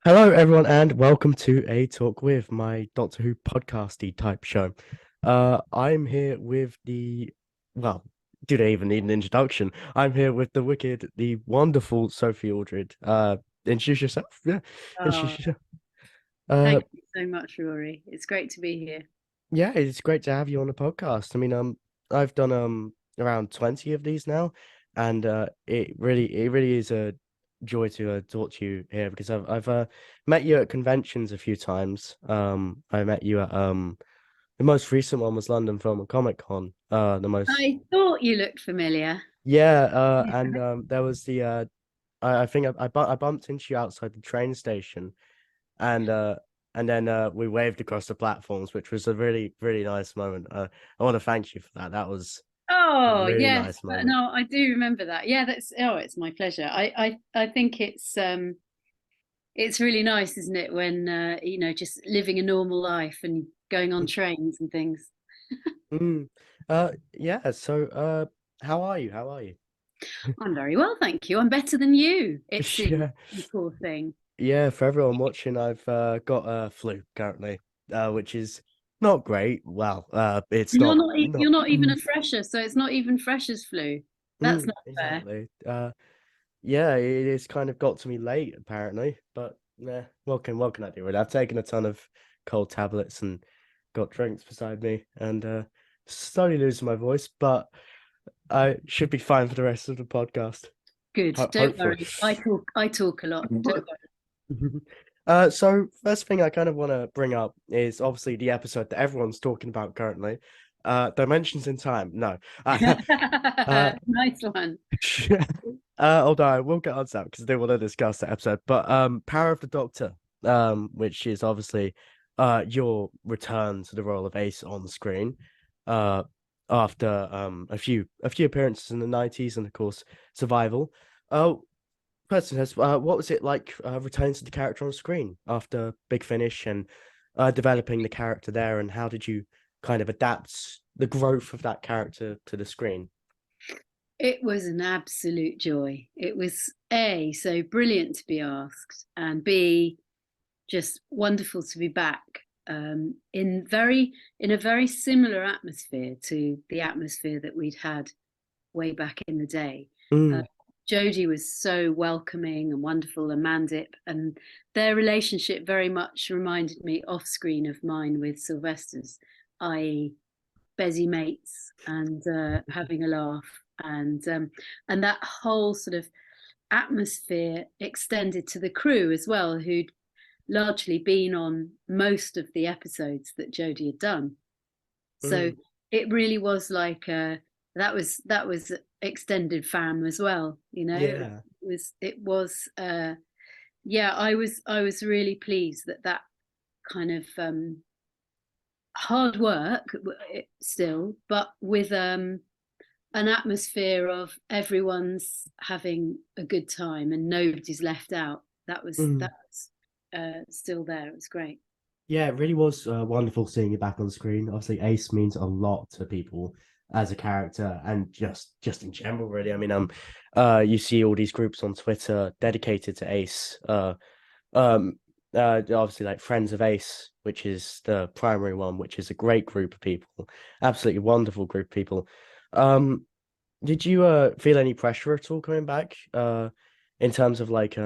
Hello, everyone, and welcome to A Talk With, my Doctor Who podcasty type show. I'm here with well, do they even need an introduction? I'm here with the wicked, the wonderful Sophie Aldred. Introduce yourself. Yeah, Oh, introduce yourself. Uh, thank you so much, Rory. It's great to be here. yeah, it's great to have you on the podcast. I've done around 20 of these now, and it really is a joy to talk to you here because I've met you at conventions a few times. I met you at the most recent one was London Film and Comic Con. The most I thought you looked familiar. Yeah, Yeah. and there was the I think I bumped into you outside the train station, and then we waved across the platforms, which was a really nice moment. I want to thank you for that. That was a Oh, really yes. nice moment. No, I do remember that. Yeah, it's my pleasure. I think it's really nice, isn't it, when just living a normal life and going on trains and things. Mm. Yeah. So, how are you? How are you? I'm very well, thank you. I'm better than you, it seems, Yeah, you poor thing. yeah. For everyone watching, I've got a flu currently, which is not great. Well, it's You're not not not. you're not even a fresher, so it's not even freshers flu. That's not fair. Exactly. Yeah, it's kind of got to me late apparently, but nah, what can I do with it? I've taken a ton of cold tablets and got drinks beside me and slowly losing my voice, but I should be fine for the rest of the podcast. Good. Don't Hopefully. worry. I talk a lot. Don't So first thing I kind of want to bring up is obviously the episode that everyone's talking about currently. Dimensions in Time. No. worry. Uh, Nice one. although I will get on to that because they want to discuss that episode. But Power of the Doctor, which is obviously your return to the role of Ace on screen, uh, after a few appearances in the 90s and of course Survival. Oh, person has what was it like returning to the character on screen after Big Finish and developing the character there, and how did you kind of adapt the growth of that character to the screen? It was an absolute joy. It was A, so brilliant to be asked, and B, just wonderful to be back in a very similar atmosphere to the atmosphere that we'd had way back in the day. Uh, Mm, Jodie was so welcoming and wonderful, and Mandip, and their relationship very much reminded me off screen of mine with Sylvester's, i.e., busy mates and having a laugh, and that whole sort of atmosphere extended to the crew as well, who'd largely been on most of the episodes that Jodie had done. So mm, it really was like that was extended fam as well. yeah. It was yeah. I was really pleased that kind of hard work still, but with an atmosphere of everyone's having a good time and nobody's left out. That was Mm. that was still there. It was great. Yeah, it really was wonderful seeing you back on screen. Obviously, Ace means a lot to people as a character and just in general, really. You see all these groups on Twitter dedicated to Ace. Um, Obviously like Friends of Ace, which is the primary one, which is a great group of people, absolutely wonderful group of people. Um, did you feel any pressure at all coming back? In terms of like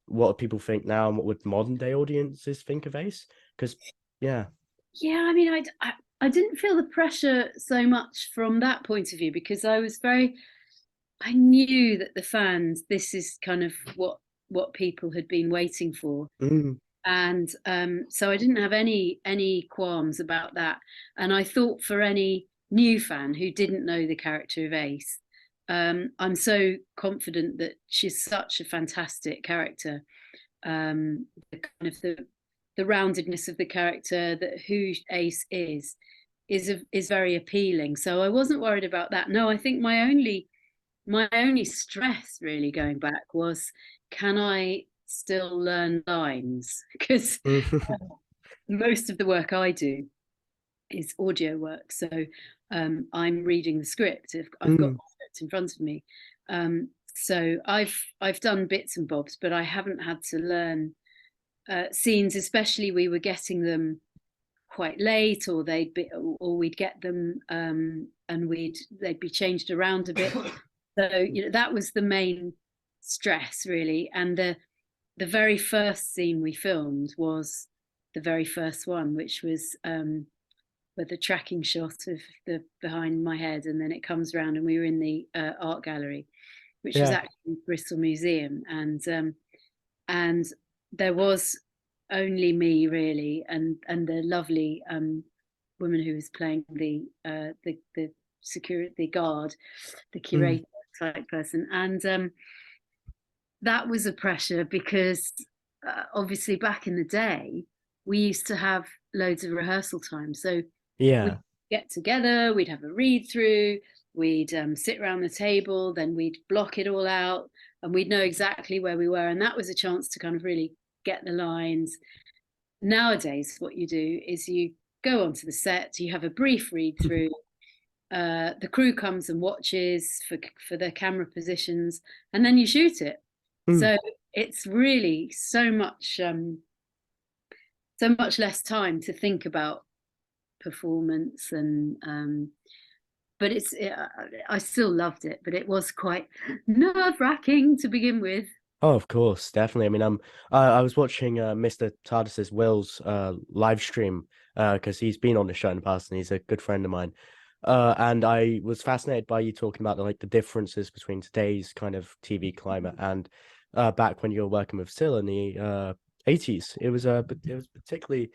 what people think now and what would modern day audiences think of Ace? Because yeah. Yeah, I mean, I didn't feel the pressure so much from that point of view because I knew that the fans, this is kind of what people had been waiting for, Mm, and so I didn't have any qualms about that. And I thought for any new fan who didn't know the character of Ace, I'm so confident that she's such a fantastic character. The kind of the roundedness of the character, that who Ace is very appealing. So I wasn't worried about that. No, I think my only stress really going back was, can I still learn lines? Because mm, most of the work I do is audio work. So I'm reading the script. If I've got mm, the script in front of me. So I've done bits and bobs, but I haven't had to learn scenes, especially, we were getting them quite late, or we'd get them, and they'd be changed around a bit. So that was the main stress, really. And the very first scene we filmed was the very first one, which was with the tracking shot of the behind my head, and then it comes around, and we were in the art gallery, which was Yeah. actually Bristol Museum, and there was only me, really, and the lovely woman who was playing the security guard, the curator type person, and that was a pressure because obviously back in the day we used to have loads of rehearsal time, so we'd Yeah. get together, we'd have a read through, we'd sit around the table, then we'd block it all out, and we'd know exactly where we were, and that was a chance to kind of really get the lines. Nowadays what you do is you go onto the set, you have a brief read through, the crew comes and watches for their camera positions, and then you shoot it. Mm. So it's really so much less time to think about performance, and but I still loved it, but it was quite nerve-wracking to begin with. Oh, of course, definitely. I mean, I was watching Mr. TARDIS's Will's live stream because he's been on the show in the past and he's a good friend of mine. And I was fascinated by you talking about the differences between today's kind of TV climate and back when you were working with Sil in the 80s. It was particularly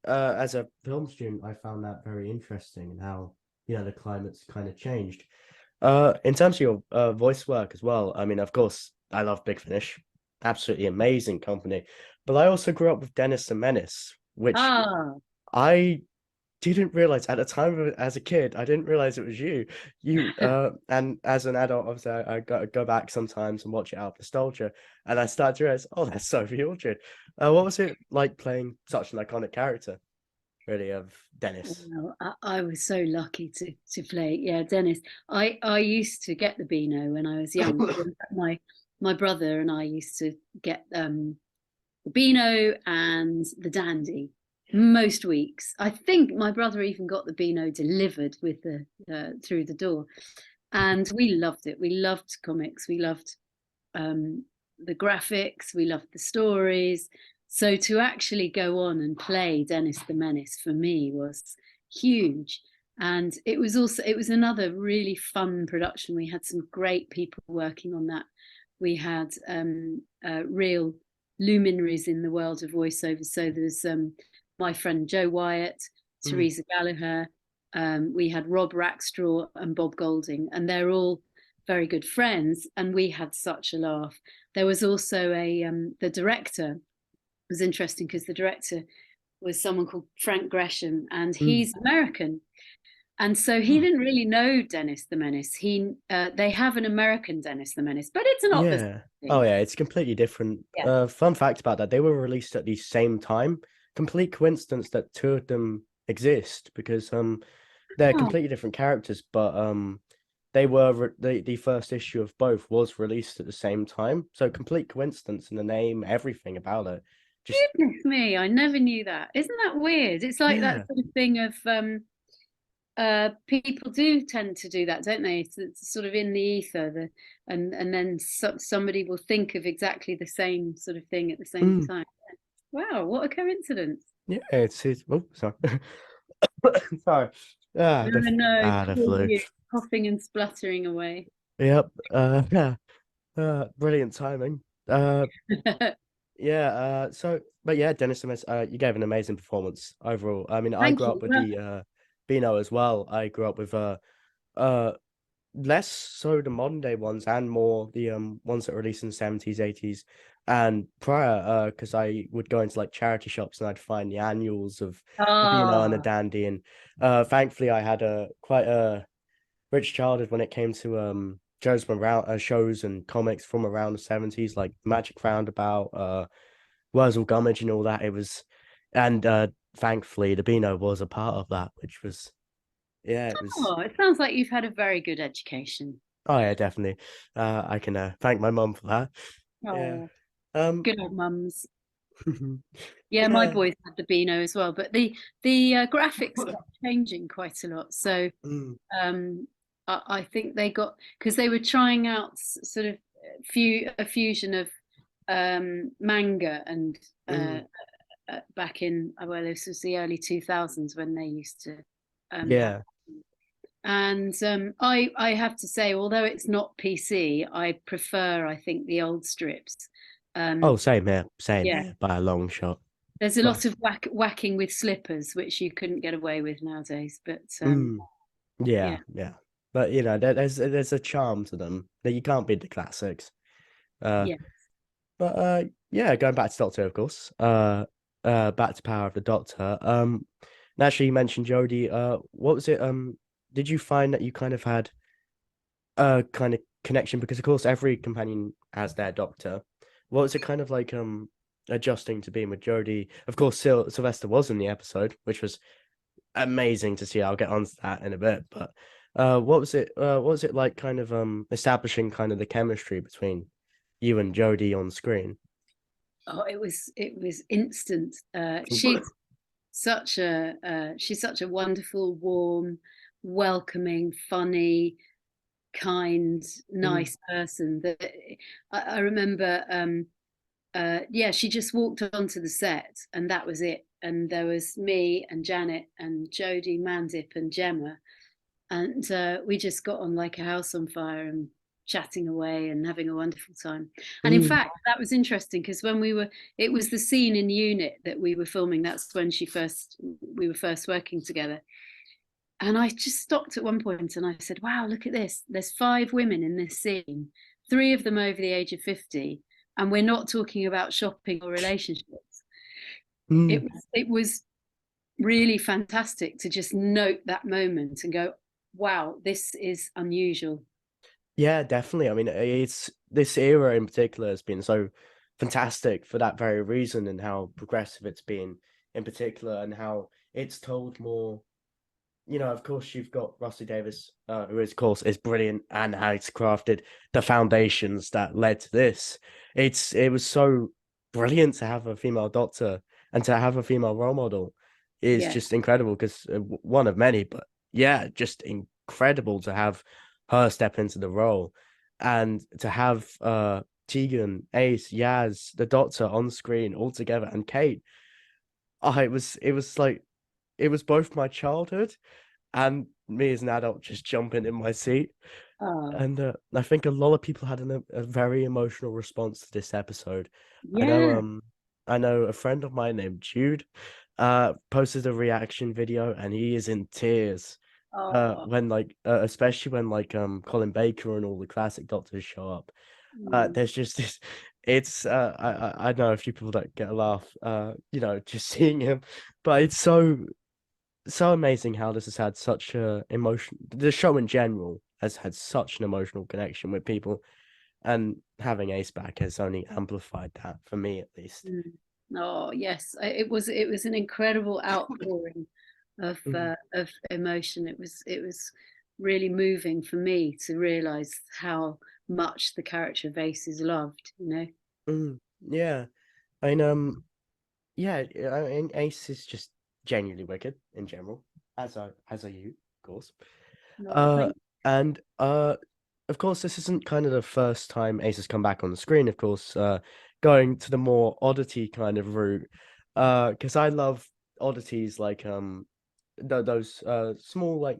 as a film student, I found that very interesting and how the climate's kind of changed. In terms of your voice work as well, I mean, of course, I love Big Finish, absolutely amazing company. But I also grew up with Dennis the Menace, which Ah, I didn't realize at the time as a kid. I didn't realize it was you. And as an adult, obviously, I go back sometimes and watch it out of nostalgia, and I start to realize, oh, that's Sophie Aldred. What was it like playing such an iconic character, really, of Dennis? well, I was so lucky to play. Yeah, Dennis. I used to get the Beano when I was young. My brother and I used to get the Beano and the Dandy most weeks. I think my brother even got the Beano delivered with the through the door, and we loved it. We loved comics. We loved the graphics. We loved the stories. So to actually go on and play Dennis the Menace for me was huge. And it was another really fun production. We had some great people working on that. We had real luminaries in the world of voiceover. So there's my friend Joe Wyatt, Mm. Teresa Gallagher. We had Rob Rackstraw and Bob Golding, and they're all very good friends. And we had such a laugh. There was also the director was interesting because the director was someone called Frank Gresham, and Mm. he's American. And so he Oh. didn't really know Dennis the Menace. They have an American Dennis the Menace, but it's not the Yeah. same Oh, thing. yeah, it's completely different. Yeah. Fun fact about that, they were released at the same time. Complete coincidence that two of them exist because they're Oh, completely different characters, but they were the first issue of both was released at the same time. So complete coincidence in the name, everything about it. Just goodness me, I never knew that. Isn't that weird? It's like that yeah. sort of thing of people do tend to do that, don't they? It's sort of in the ether, and then somebody will think of exactly the same sort of thing at the same Mm. time. Wow, what a coincidence. Yeah, it's oh sorry. Sorry. No, no, The poor flu. you, coughing and spluttering away. Yep. Yeah. Brilliant timing. Uh Yeah, so but yeah, Dennis Simmons, you gave an amazing performance overall. I mean, I Thank grew you. up with Well, the Beano as well. I grew up with uh less so the modern day ones and more the ones that were released in the 70s, 80s and prior, because I would go into like charity shops and I'd find the annuals of the Beano and the ah, Dandy, and thankfully I had a quite a rich childhood when it came to shows from around shows and comics from around the 70s, like Magic Roundabout, Wurzel Gummidge and all that. It was, and thankfully, the Beano was a part of that, which was, yeah, it was. oh, it sounds like you've had a very good education. Oh yeah, definitely. I can thank my mum for that. Yeah. Oh, Um. good old mums. Yeah, my Yeah. boys had the Beano as well, but the graphics kept changing quite a lot. So Mm, um, I think they got, because they were trying out sort of a fusion of manga and mm, back in, well, this was the early 2000s when they used to have. yeah. And I have to say, although it's not PC, I prefer, I think, the old strips. Oh, Um, same yeah, here by a long shot. there's a But lot of whacking with slippers, which you couldn't get away with nowadays. But mm, yeah, yeah, yeah. But you know, there's a charm to them that you can't beat the classics. Uh, yeah. but yeah, going back to Doctor, of course. Back to Power of the Doctor. Naturally, you mentioned Jodie. What was it? Did you find that you kind of had a kind of connection? Because of course, every companion has their Doctor. What was it kind of like? Adjusting to being with Jodie. Of course, Sylvester was in the episode, which was amazing to see. I'll get onto that in a bit. But what was it? What was it like? Kind of establishing kind of the chemistry between you and Jodie on screen. Oh, it was instant. She's such a wonderful, warm, welcoming, funny, kind, Mm, nice person that I remember. Yeah, she just walked onto the set, and that was it. And there was me and Janet and Jodie, Mandip and Gemma, and we just got on like a house on fire and chatting away and having a wonderful time. And in mm, fact, that was interesting because when it was the scene in Unit that we were filming. That's when we were first working together. And I just stopped at one point and I said, wow, look at this. There's 5 women in this scene, 3 of them over the age of 50. And we're not talking about shopping or relationships. mm. It was really fantastic to just note that moment and go, wow, this is unusual. Yeah, definitely. I mean, it's this era in particular has been so fantastic for that very reason, and how progressive it's been in particular, and how it's told more. You know, of course, you've got Rusty Davis, who is, of course, is brilliant, and how it's crafted the foundations that led to this. It was so brilliant to have a female doctor and to have a female role model is Yeah. just incredible because one of many, but yeah, just incredible to have her step into the role and to have Tegan, Ace, Yaz, the doctor on screen all together, and Kate. Oh, it was like it was both my childhood and me as an adult just jumping in my seat. Oh, And I think a lot of people had a very emotional response to this episode. I know, yeah. I know a friend of mine named Jude, posted a reaction video, and he is in tears. Oh, When like, especially when like Colin Baker and all the classic Doctors show up. mm, There's just this. It's I know a few people that get a laugh. You know, just seeing him, but it's so amazing how this has had such a emotion. The show in general has had such an emotional connection with people, and having Ace back has only amplified that for me, at least. mm. Oh, yes. It was an incredible outpouring Mm, of emotion. It was really moving for me to realize how much the character of Ace is loved. yeah, I mean, yeah, I mean, Ace is just genuinely wicked in general, as are you, of course. No, Uh, thank and of course, this isn't kind of the first time Ace has come back on the screen. Of course, going to the more oddity kind of route, because I love oddities like those small like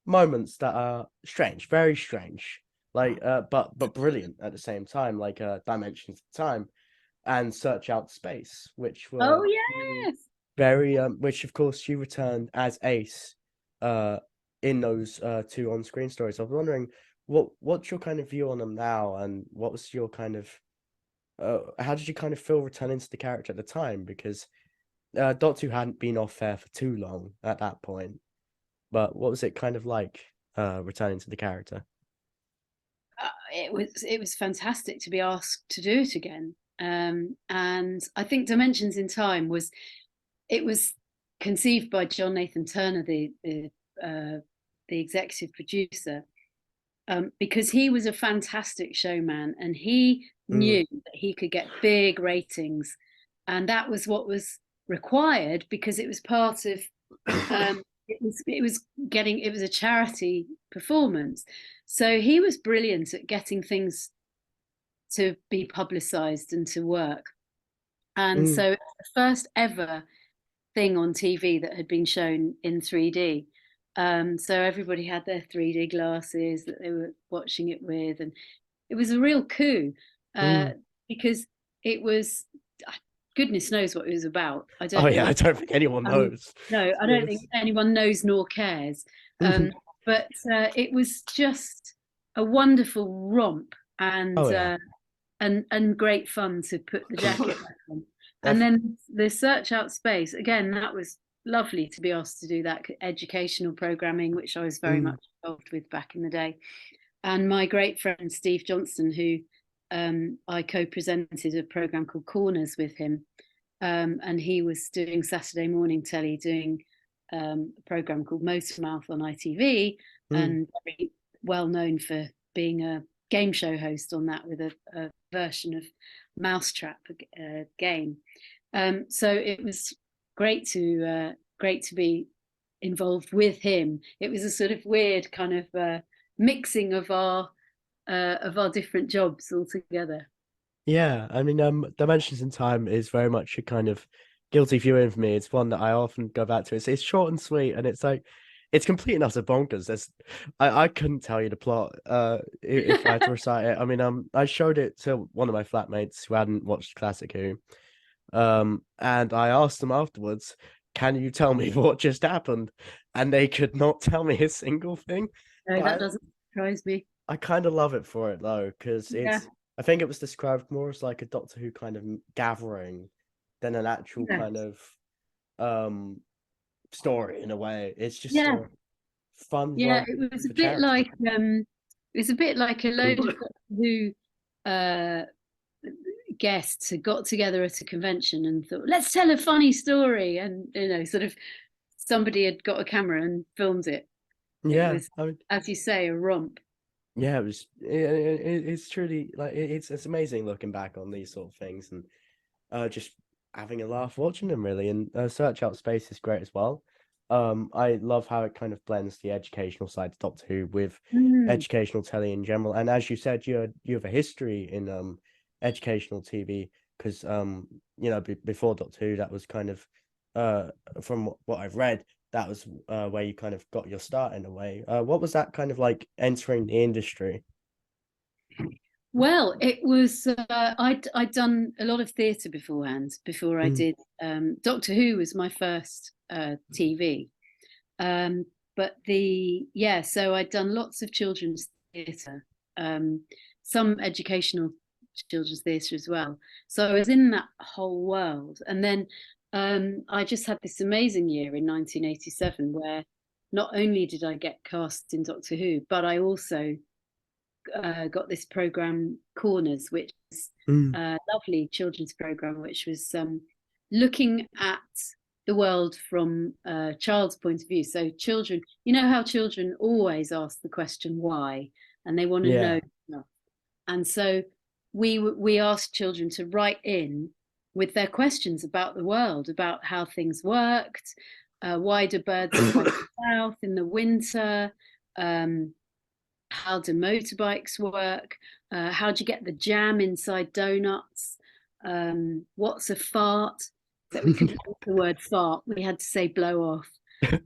moments that are strange, very strange, like but brilliant at the same time, like Dimensions of Time and Search Out Space, which Oh, were very, yes. very which of course she returned as Ace, uh, in those two on-screen stories. I was wondering what's your kind of view on them now, and what was your kind of how did you kind of feel returning to the character at the time? Because Doctor Who hadn't been off air for too long at that point, but what was it kind of like returning to the character? It was fantastic to be asked to do it again. And I think Dimensions in Time was conceived by John Nathan Turner, the executive producer, because he was a fantastic showman and he Mm, knew that he could get big ratings and that was what was required because it was part of it was a charity performance. So he was brilliant at getting things to be publicized and to work. And Mm. so the first ever thing on TV that had been shown in 3D. So everybody had their 3D glasses that they were watching it with, and it was a real coup Mm. because it was, goodness knows what it was about. I Oh don't yeah, know. I don't think anyone knows. No, I don't think Yes. anyone knows nor cares. Mhm. But it was just a wonderful romp and Oh yeah. great fun to put the jacket back on. And Def- then the Search Out Space, again, that was lovely to be asked to do that educational programming, which I was very mm. much involved with back in the day. And my great friend Steve Johnston, who I co-presented a program called Corners with him, and he was doing Saturday morning telly, doing a program called Motormouth on ITV, Mm. and very well known for being a game show host on that with a version of Mousetrap game. So it was great to be involved with him. It was a sort of weird kind of mixing of our different jobs all together. Yeah, I mean, Dimensions in Time is very much a kind of guilty viewing for me. It's one that I often go back to. It's short and sweet, and it's like it's complete and utter bonkers. I couldn't tell you the plot if I had to recite it. I mean, I showed it to one of my flatmates who hadn't watched Classic Who, and I asked them afterwards, "Can you tell me what just happened?" And they could not tell me a single thing. No, that But doesn't surprise me. I kind of love it for it though, because Yeah, I think it was described more as like a Doctor Who kind of gathering than an actual kind yes, of um story in a way. It's just yeah, a fun yeah. romp It was a for bit charity. like a load of Doctor Who uh, guests had got together at a convention and thought, let's tell a funny story, and sort of somebody had got a camera and filmed it. It Yeah, was, I mean, as you say, a romp. yeah, it's truly like it's amazing looking back on these sort of things and just having a laugh watching them really. And Search Out Space is great as well. I love how it kind of blends the educational side of Doctor Who with Mm. educational telly in general. And as you said, you have a history in educational TV because before Doctor Who that was kind of from what I've read that was where you kind of got your start in a way. What was that kind of like entering the industry? Well, it was. I'd done a lot of theatre beforehand. Before I Mm, did Doctor Who was my first TV. Um, but so I'd done lots of children's theatre, some educational children's theatre as well. So I was in that whole world, and then I just had this amazing year in 1987 where not only did I get cast in Doctor Who, but I also got this program Corners, which is mm, a lovely children's program, which was looking at the world from a child's point of view. So children, you know how children always ask the question why, and they want to yeah. know. And so we asked children to write in with their questions about the world, about how things worked. Why do birds fly south in the winter? Um, how do motorbikes work? How do you get the jam inside donuts? What's a fart? So we couldn't use the word fart. We had to say blow off. Uh,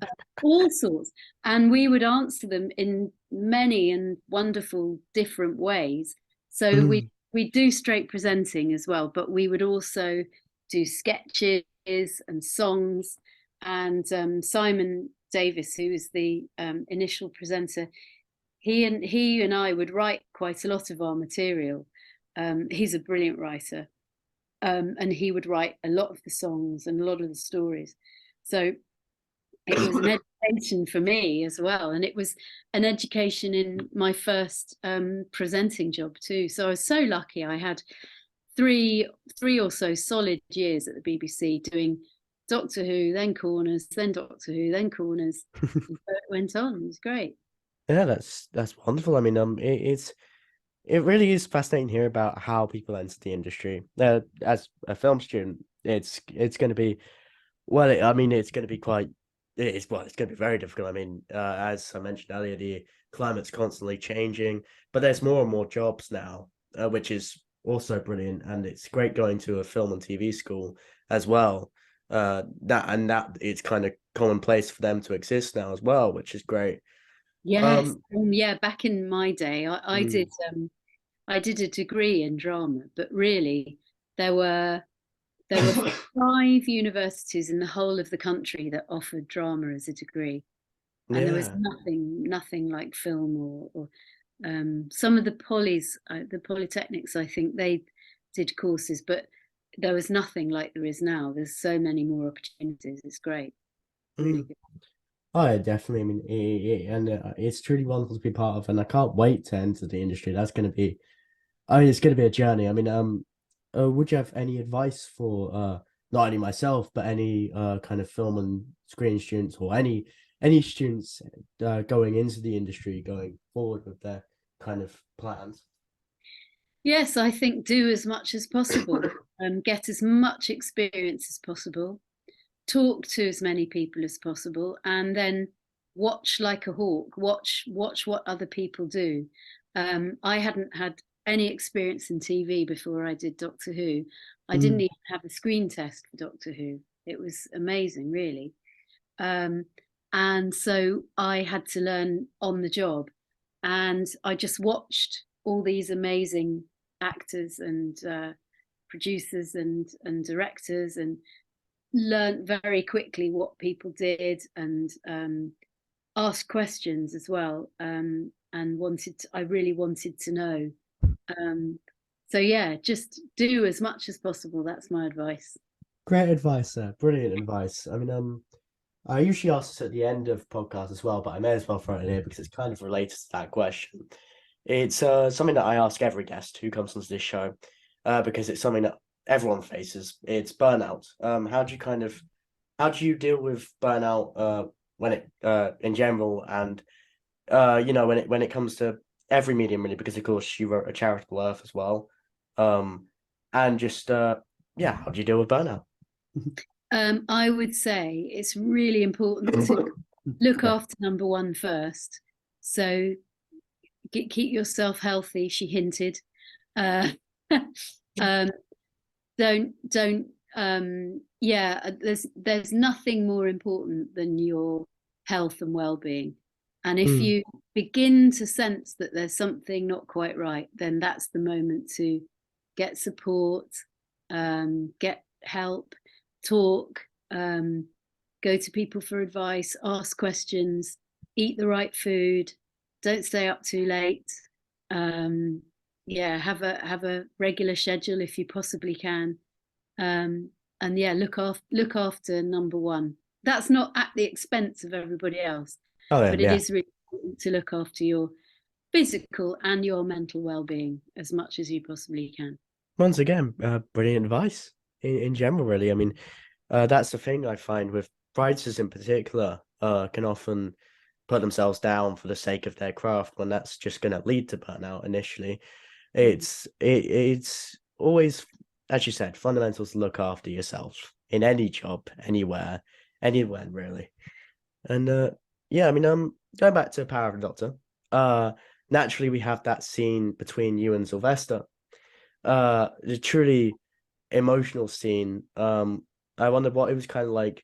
all sorts. And we would answer them in many and wonderful different ways. So we Mm, we do straight presenting as well, but we would also do sketches and songs. And Simon Davis, who was the initial presenter, he and I would write quite a lot of our material. He's a brilliant writer, and he would write a lot of the songs and a lot of the stories. So it was an education for me as well, and it was an education in my first presenting job too. So I was so lucky. I had three or so solid years at the BBC doing Doctor Who, then Corners, then Doctor Who, then Corners. And so it went on. It was great. yeah, that's wonderful. I mean, it really is fascinating here about how people enter the industry. As a film student, it's going to be well. I mean, it's going to be quite. It's it's going to be very difficult. I mean, as I mentioned earlier, the climate's constantly changing, but there's more and more jobs now, which is also brilliant, and it's great going to a film and TV school as well. That it's kind of commonplace for them to exist now as well, which is great. Yes, Um, yeah. Back in my day, mm, I did a degree in drama, but really there were there were 5 universities in the whole of the country that offered drama as a degree, and there was yeah. nothing like film or some of the the polytechnics. I think they did courses, but there was nothing like there is now. There's so many more opportunities. It's great, really Mm. good. Oh, yeah, definitely. I mean, it's truly wonderful to be part of, and I can't wait to enter the industry. That's going to be, I mean, it's going to be a journey. I mean, would you have any advice for not only myself but any kind of film and screen students or any students going into the industry, going forward with their kind of plans? Yes, I think do as much as possible. Get as much experience as possible. Talk to as many people as possible, and then watch like a hawk. Watch what other people do. I hadn't had any experience in TV before I did Doctor Who. I didn't Mm, even have a screen test for Doctor Who. It was amazing, really. Um, and so I had to learn on the job. And I just watched all these amazing actors and producers and directors, and learned very quickly what people did, and asked questions as well, and I really wanted to know. Um, so yeah, just do as much as possible. That's my advice. great advice, sir. Brilliant advice. I mean, I usually ask this at the end of podcasts as well, but I may as well throw it in here because it's kind of related to that question. It's something that I ask every guest who comes onto this show, because it's something that everyone faces. It's burnout. How do you deal with burnout when it in general, and when it comes to every medium really, because of course you wrote a charitable earth as well. And just yeah, how do you deal with burnout? I would say it's really important to look Yeah. after number one first. So keep yourself healthy. She hinted. Uh, um, don't yeah, there's nothing more important than your health and well-being, and if Mm, you begin to sense that there's something not quite right, then that's the moment to get support, get help, talk, go to people for advice, ask questions, eat the right food, don't stay up too late. um, yeah, have a regular schedule if you possibly can. um, and yeah, look after number one. That's not at the expense of everybody else, oh yeah, but it yeah. is really important to look after your physical and your mental well-being as much as you possibly can. Once again, brilliant advice in general, really. I mean, that's the thing I find with writers in particular, can often put themselves down for the sake of their craft when that's just going to lead to burnout initially. Mm. It's always, as you said, fundamental to look after yourself in any job, anywhere really. And yeah, I mean, going back to Power of the Doctor, uh, naturally we have that scene between you and Sylvester, the truly emotional scene. I wondered what it was kind of like,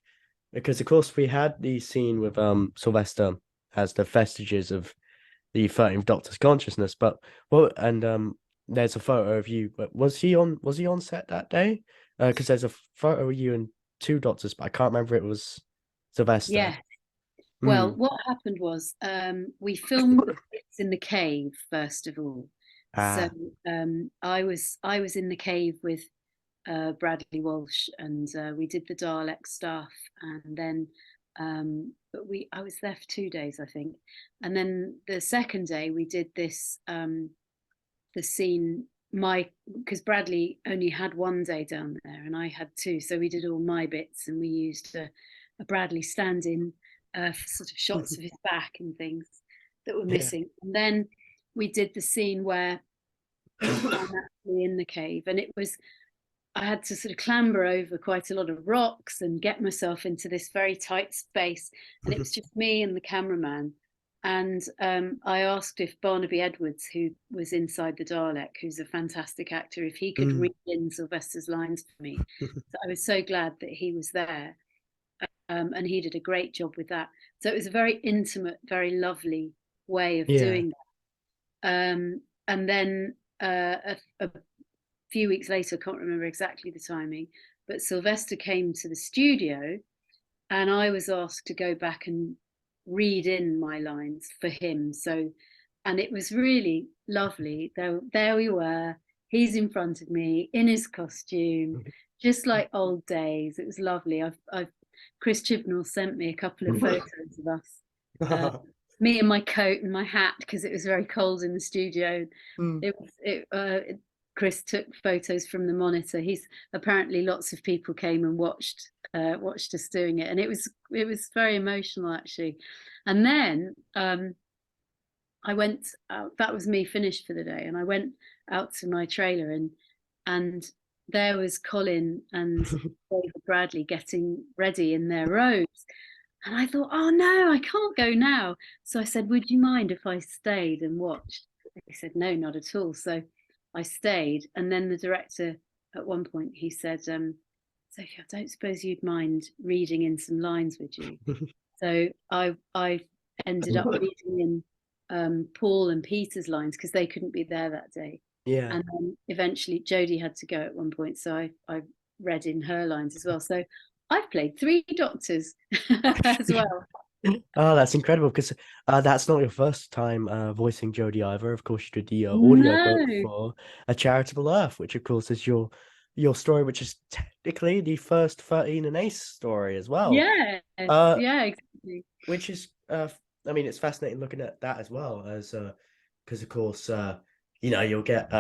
because of course we had the scene with Sylvester as the vestiges of the 13th Doctor's consciousness, but well, and there's a photo of you. But was he on set that day? Because there's a photo of you and two Doctors, but I can't remember if it was Sylvester. Yeah. Well, Mm. what happened was we filmed the bits in the cave first of all. So Ah, I was in the cave with Bradley Walsh, and we did the Dalek stuff, and then but we I was there for 2 days, I think, and then the second day we did this the scene my because Bradley only had 1 day down there and I had two, so we did all my bits, and we used a Bradley stand-in for sort of shots of his back and things that were yeah. missing, and then we did the scene where I'm actually in the cave, and it was I had to sort of clamber over quite a lot of rocks and get myself into this very tight space. And it was just me and the cameraman. And I asked if Barnaby Edwards, who was inside the Dalek, who's a fantastic actor, if he could read in Sylvester's lines for me. So I was so glad that he was there. And he did a great job with that. So it was a very intimate, very lovely way of doing that. And then a few weeks later, I can't remember exactly the timing, but Sylvester came to the studio and I was asked to go back and read in my lines for him. So, and it was really lovely. There we were. He's in front of me in his costume, just like old days. It was lovely. Chris Chibnall sent me a couple of photos of us. Me in my coat and my hat because it was very cold in the studio. Chris took photos from the monitor. He's apparently lots of people came and watched us doing it, and it was very emotional actually. And then I went out. That was me finished for the day, and I went out to my trailer, and there was Colin and David Bradley getting ready in their robes. And I thought, oh no, I can't go now. So I said, would you mind if I stayed and watched? He said, no, not at all. So I stayed. And then the director, at one point, he said, Sophie, I don't suppose you'd mind reading in some lines, would you? So I ended up reading in Paul and Peter's lines because they couldn't be there that day. Yeah. And then eventually Jodie had to go at one point. So I read in her lines as well. So I've played 3 doctors as well. Oh, that's incredible because that's not your first time voicing Jodie either. Of course, you did the audio book for A Charitable Earth, which of course is your story, which is technically the first 13 and Ace story as well. Yeah, yeah, exactly. Which is, I mean, it's fascinating looking at that as well as because of course, you know, you'll get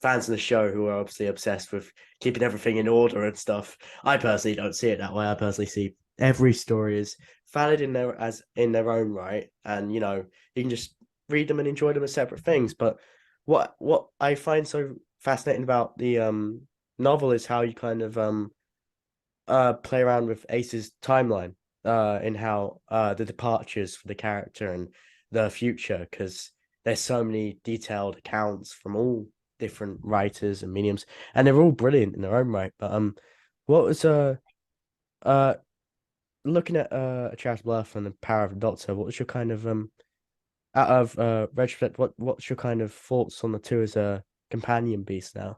fans of the show who are obviously obsessed with keeping everything in order and stuff. I personally don't see it that way. I personally see every story is valid in their own right, and you know, you can just read them and enjoy them as separate things. But what I find so fascinating about the novel is how you kind of play around with Ace's timeline in how the departures for the character and the future, because there's so many detailed accounts from all different writers and mediums, and they're all brilliant in their own right. But what was looking at A Charitable Earth and The Power of the Doctor, what was your kind of out of retrospect, what's your kind of thoughts on the two as a companion piece now,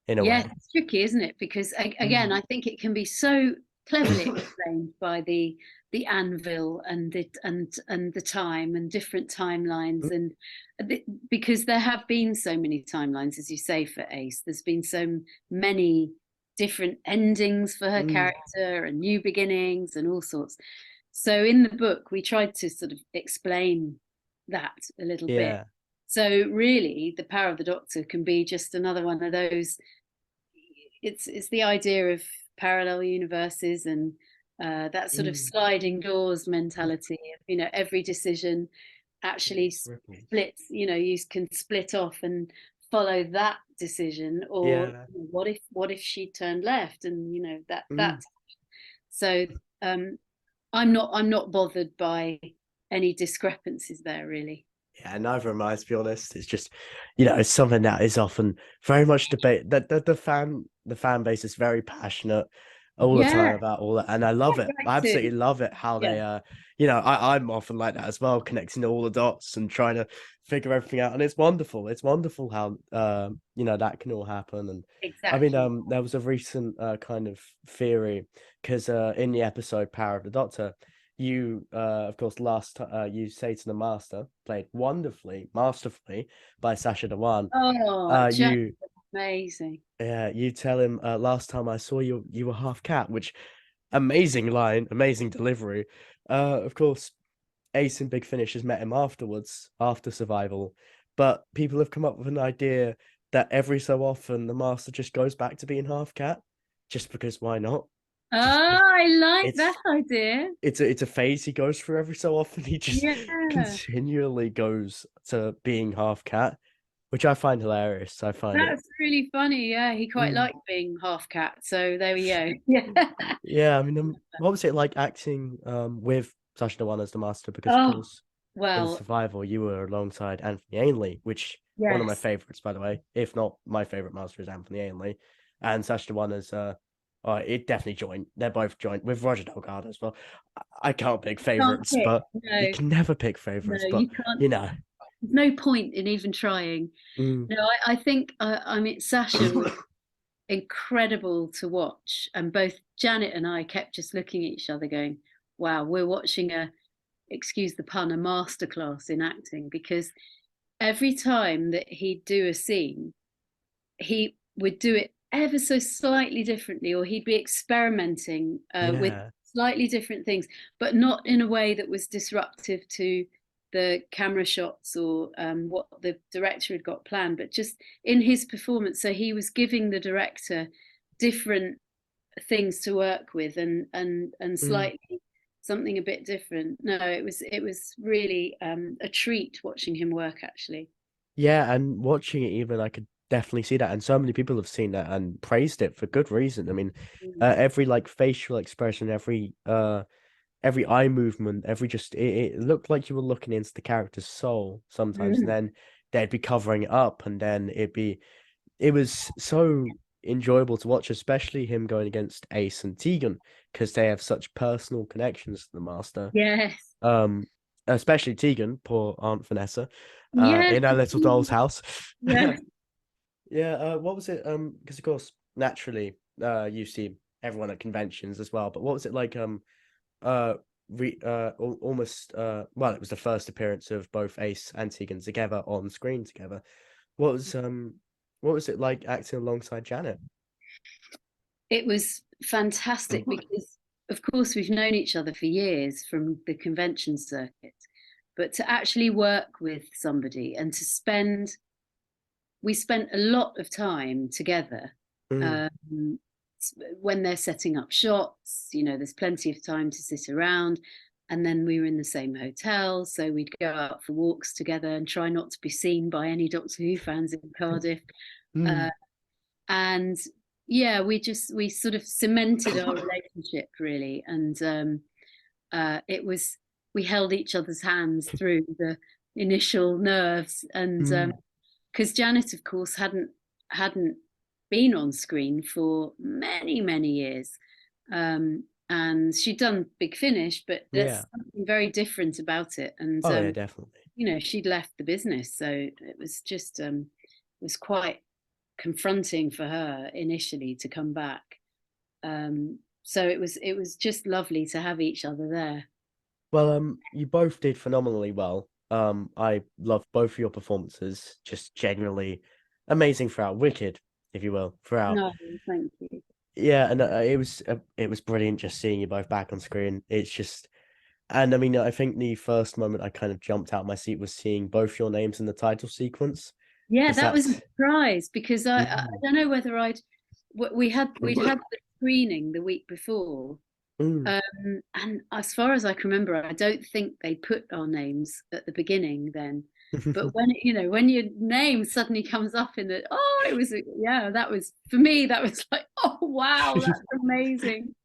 in a way? It's tricky, isn't it? Because again, I think it can be so cleverly explained by the anvil and the time and different timelines, and because there have been so many timelines, as you say, for Ace. There's been so many different endings for her character and new beginnings and all sorts. So in the book, we tried to sort of explain that a little bit. So really, The Power of the Doctor can be just another one of those. It's the idea of parallel universes and that sort of sliding doors mentality. You know, every decision actually splits. You know, you can split off and follow that decision, or what if she turned left, and you know that. So I'm not bothered by any discrepancies there, really. Yeah, neither am I, to be honest. It's just, you know, it's something that is often very much debate. That the fan base is very passionate all the time about all that, and I love it. I absolutely love it how they you know, I'm often like that as well, connecting all the dots and trying to figure everything out, and it's wonderful. It's wonderful how you know, that can all happen. And I mean, there was a recent kind of theory because in the episode Power of the Doctor, you of course you say to the Master, played masterfully by Sacha Dhawan. You amazing. Yeah, you tell him, last time I saw you, you were half cat, which amazing line, amazing delivery. Of course, Ace in Big Finish has met him afterwards, after Survival, but people have come up with an idea that every so often the Master just goes back to being half cat, just because why not? I like that idea. It's a phase he goes through every so often. He just continually goes to being half cat, which I find hilarious. I find it. That's really funny. Yeah, he quite Mm. liked being half cat. So there we go. Yeah. Yeah, I mean, what was it like acting with Sacha Dhawan as the Master? Because of Oh, course, in well, Survival, you were alongside Anthony Ainley, which one of my yes. favorites, by the way. If not my favorite Master is Anthony Ainley, and Sacha Dhawan is it definitely joined. They're both joined with Roger Delgado as well. I can't pick Can't favorites, pick. but you No, can never pick no, favorites. But you can't. you know, There's no point in even trying. mm. No, I think, I mean, Sasha was incredible to watch. And both Janet and I kept just looking at each other going, wow, we're watching excuse the pun, a masterclass in acting, because every time that he'd do a scene, he would do it ever so slightly differently, or he'd be experimenting with Yeah, slightly different things, but not in a way that was disruptive to the camera shots or what the director had got planned, but just in his performance. So he was giving the director different things to work with, and mm. slightly something a bit different. No, it was really a treat watching him work, actually. Yeah, and watching it even, I could definitely see that, and so many people have seen that and praised it for good reason. I mean, Mm. every like facial expression, every eye movement, every just it looked like you were looking into the character's soul sometimes, and Mm. then they'd be covering it up, and then it was so enjoyable to watch, especially him going against Ace and Tegan because they have such personal connections to the Master. Yes. Um, especially Tegan, poor Aunt Vanessa, Yes. in her little doll's house. Yes. Yeah, what was it? Because of course, naturally, you see everyone at conventions as well. But what was it like? Almost well, it was the first appearance of both Ace and Tegan together on screen together. What was um, what was it like acting alongside Janet? It was fantastic because, of course, we've known each other for years from the convention circuit, but to actually work with somebody and we spent a lot of time together. Mm, Um, when they're setting up shots, there's plenty of time to sit around. And then we were in the same hotel, so we'd go out for walks together and try not to be seen by any Doctor Who fans in Cardiff. Uh, mm. and yeah, we sort of cemented our relationship really, and it was we held each other's hands through the initial nerves, and Mm. because Janet, of course, hadn't been on screen for many years, and she'd done Big Finish, but there's Yeah. something very different about it, and Oh yeah, definitely. she'd left the business, so it was just it was quite confronting for her initially to come back. So it was just lovely to have each other there. Well, you both did phenomenally well. I loved both of your performances, just genuinely amazing throughout, wicked, if you will, throughout. No, thank you. Yeah, and it was brilliant just seeing you both back on screen. It's just, and I mean, I think the first moment I kind of jumped out my seat was seeing both your names in the title sequence, Yeah, because that was a that's surprise because I mm, don't know whether we'd had the screening the week before. mm. And as far as I can remember, I don't think they put our names at the beginning then. But when your name suddenly comes up in the, yeah, that was, for me, that was like, oh, wow, that's amazing.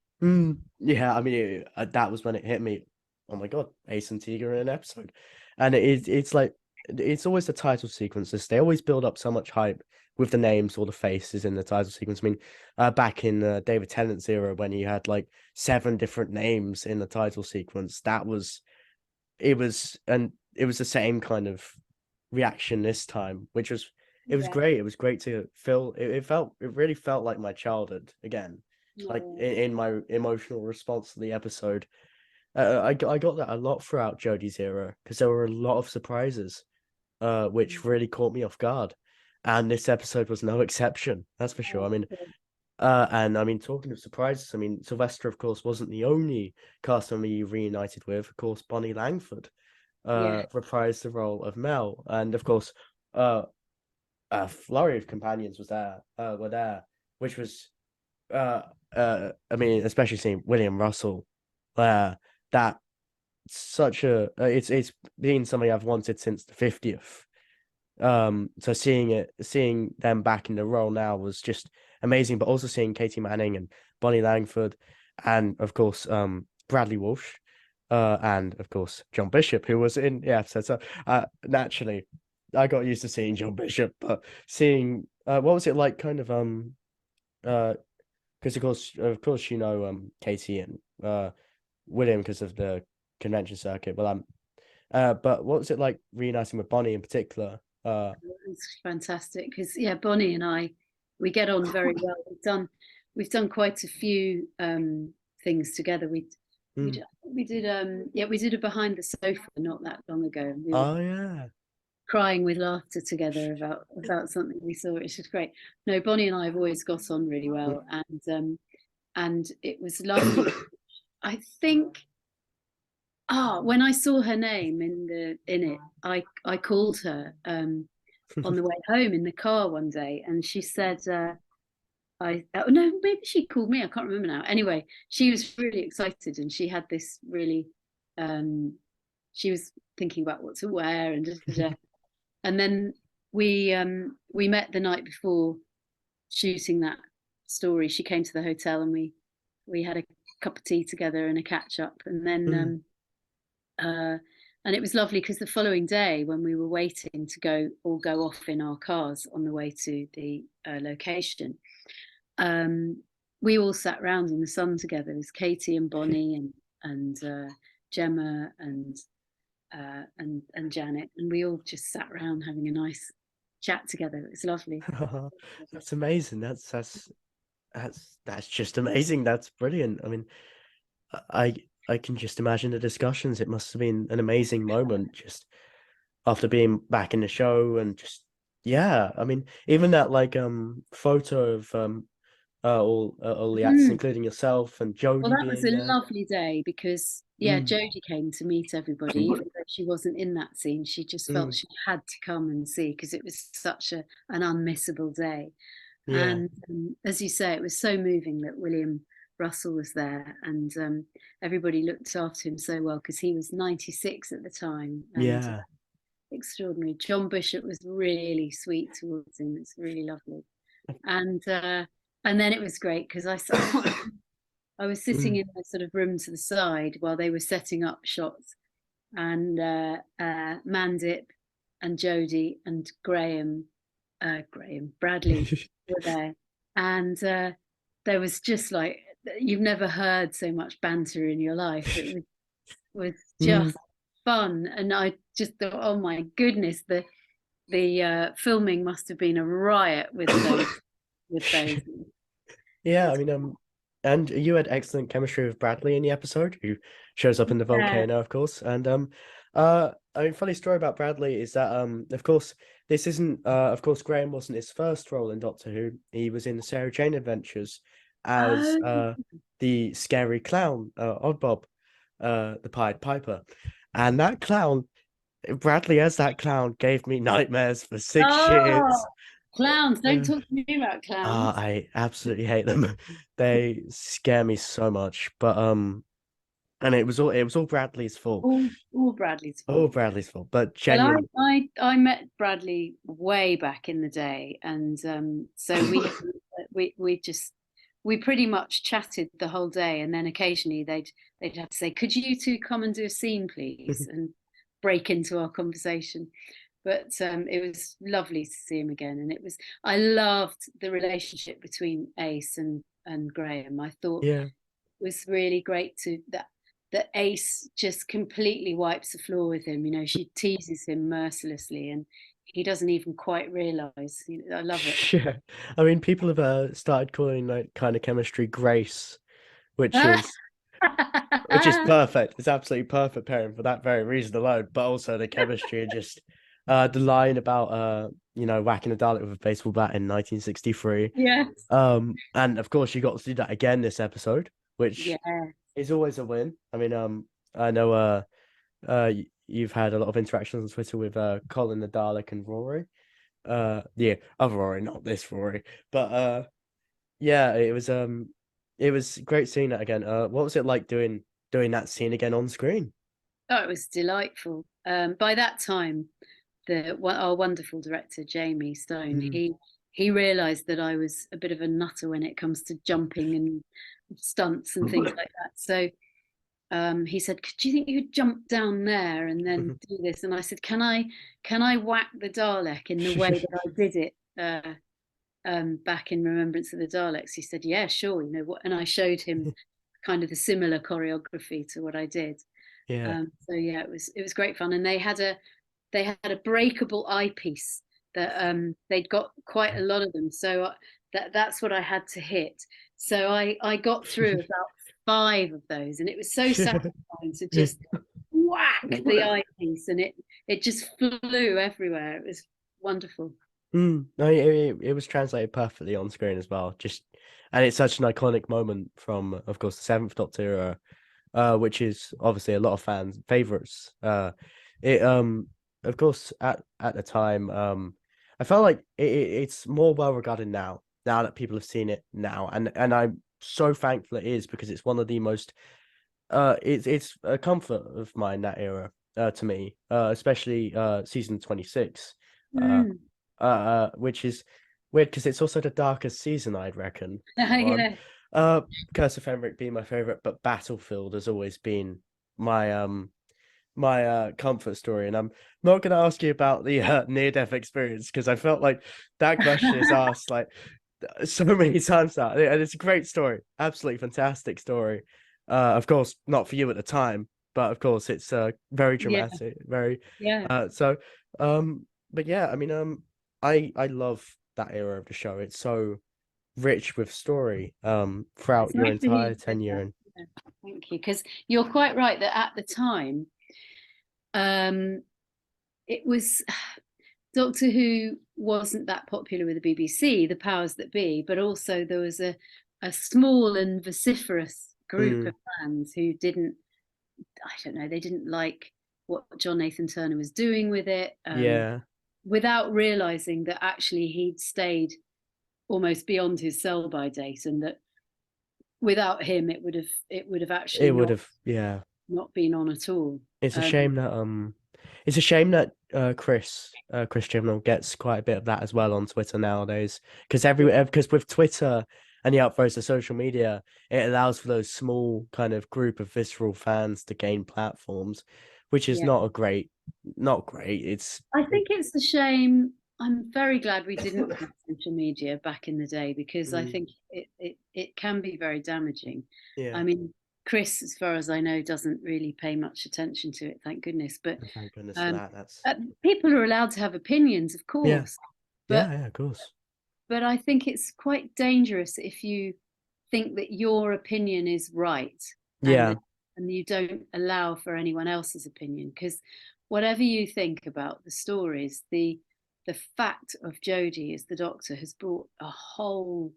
Yeah, I mean, that was when it hit me. Oh my God, Ace and Teague are in an episode, and it's like it's always the title sequences. They always build up so much hype with the names or the faces in the title sequence. I mean, back in David Tennant's era when he had like 7 different names in the title sequence, it was the same kind of reaction this time, which was it was Yeah. great. It was great to feel. It really felt like my childhood again, like Oh, in my emotional response to the episode. I got that a lot throughout Jodie's era because there were a lot of surprises, which really caught me off guard, and this episode was no exception. That's for sure. I mean, and I mean, talking of surprises, I mean, Sylvester, of course, wasn't the only cast member you reunited with. Of course, Bonnie Langford yeah. reprised the role of Mel, and of course, uh, a flurry of companions were there, which was I mean, especially seeing William Russell, uh, that such a it's been something I've wanted since the 50th. So seeing them back in the role now was just amazing, but also seeing Katie Manning and Bonnie Langford, and of course Bradley Walsh, and of course John Bishop, who was in the episode. So naturally I got used to seeing John Bishop, but seeing what was it like, kind of because of course Katie and William, because of the convention circuit. But what was it like reuniting with Bonnie in particular? It's fantastic because yeah, Bonnie and I, we get on very well. We've done quite a few things together. Mm. We did we did a behind the sofa not that long ago, and we were Oh yeah. crying with laughter together about something we saw, which is great. No, Bonnie and I have always got on really well, and it was lovely. I think when I saw her name in it, I called her on the way home in the car one day, and she said, no, maybe she called me. I can't remember now. Anyway, she was really excited, and she had this really, she was thinking about what to wear, and then we met the night before shooting that story. She came to the hotel, and we had a cup of tea together and a catch up, and then Mm. and it was lovely because the following day, when we were waiting to go off in our cars on the way to the location, we all sat round in the sun together. It was Katie and Bonnie and Gemma and Janet, and we all just sat around having a nice chat together. It was lovely. That's amazing. That's just amazing. That's brilliant. I mean, I I can just imagine the discussions. It must have been an amazing moment, just after being back in the show, and just yeah. I mean, even that like photo of all the actors, Mm. including yourself and Well, Jodie that was being a there. lovely day because, yeah, Mm. Jodie came to meet everybody, even though she wasn't in that scene. She just felt Mm. she had to come and see because it was such an unmissable day. Yeah. And as you say, it was so moving that William Russell was there, and everybody looked after him so well because he was 96 at the time, and Yeah. extraordinary. John Bishop was really sweet towards him. It's really lovely. And then it was great because I was sitting Mm. in a sort of room to the side while they were setting up shots, and Mandip and Jodie and Graham Bradley were there, and there was just like you've never heard so much banter in your life. It was Mm. just fun, and I just thought, oh my goodness, the filming must have been a riot with those. Yeah, I mean, and you had excellent chemistry with Bradley in the episode, who shows up in the Yeah. volcano, of course. And I mean, funny story about Bradley is that of course, this isn't of course, Graham wasn't his first role in Doctor Who. He was in the Sarah Jane Adventures as Oh, the scary clown, Oddbob, the Pied Piper, and that clown, Bradley as that clown, gave me nightmares for 6 years. oh, clowns! Don't Uh, talk to me about clowns. I absolutely hate them. They scare me so much. But and it was all Bradley's fault. All Bradley's All fault. Bradley's fault. But Well, genuine, I met Bradley way back in the day, and so we pretty much chatted the whole day, and then occasionally they'd have to say, "Could you two come and do a scene, please?" and break into our conversation. But it was lovely to see him again, and I loved the relationship between Ace and Graham. I thought yeah, was really great that Ace just completely wipes the floor with him. You know, she teases him mercilessly, and he doesn't even quite realize. I love it. yeah. I mean, people have started calling that kind of chemistry grace, which is which is perfect. It's absolutely perfect pairing for that very reason alone. But also the chemistry and just the line about whacking a Dalek with a baseball bat in 1963. Yes. And of course you got to do that again this episode, which Yeah. is always a win. I mean, I know you've had a lot of interactions on Twitter with Colin the Dalek and Rory. Yeah, other Rory, not this Rory. But yeah, it was great seeing that again. What was it like doing that scene again on screen? Oh, it was delightful. By that time, our wonderful director Jamie Stone, Mm. he realised that I was a bit of a nutter when it comes to jumping and stunts and things like that. So he said, "Do you think you could jump down there and then do this?" And I said, can I whack the Dalek in the way that I did it back in Remembrance of the Daleks?" He said, "Yeah, sure. You know what?" And I showed him kind of the similar choreography to what I did. Yeah. So yeah, it was great fun, and they had a breakable eyepiece that they'd got quite a lot of them. So that's what I had to hit. So I got through about 5 of those, and it was so satisfying to just whack the eyepiece, and it just flew everywhere. It was wonderful. No, it was translated perfectly on screen as well. And it's such an iconic moment from, of course, the Seventh Doctor era, which is obviously a lot of fans' favorites. It of course, at the time, I felt like it's more well regarded now. Now that people have seen it now, and I'm so thankful it is, because it's one of the most it's a comfort of mine, that era, to me, especially season 26. Uh, Mm. which is weird because it's also the darkest season, I'd reckon. One, Yeah. uh, Curse of Fenric being my favorite, but Battlefield has always been my comfort story. And I'm not going to ask you about the near-death experience, because I felt like that question is asked like so many times now, and it's a great story, absolutely fantastic story. Of course, not for you at the time, but of course, it's very Yeah. dramatic, very Yeah. so. But yeah, I mean, I love that era of the show. It's so rich with story throughout It's your nice to hear you entire say tenure. that. And Yeah, thank you, because you're quite right that at the time, um, it was Doctor Who wasn't that popular with the BBC, the powers that be, but also there was a small and vociferous group mm, of fans who didn't, I don't know, they didn't like what John Nathan Turner was doing with it, yeah, without realizing that actually he'd stayed almost beyond his sell-by date, and that without him it would have actually it would not have. Yeah, not been on at all. it's a Um, shame that it's a shame that Chris Chibnall gets quite a bit of that as well on Twitter nowadays, because because with Twitter and the outposts of social media, it allows for those small kind of group of visceral fans to gain platforms, which is yeah, not great. It's I think it's a shame. I'm very glad we didn't have social media back in the day, because I mm, think it can be very damaging. yeah, I mean, Chris, as far as I know, doesn't really pay much attention to it, thank goodness. But and thank goodness for um, that. That's people are allowed to have opinions, of yeah, course, but yeah, of course, I think it's quite dangerous if you think that your opinion is right, and yeah. you don't allow for anyone else's opinion, because whatever you think about the stories, the fact of Jodie as the Doctor has brought a whole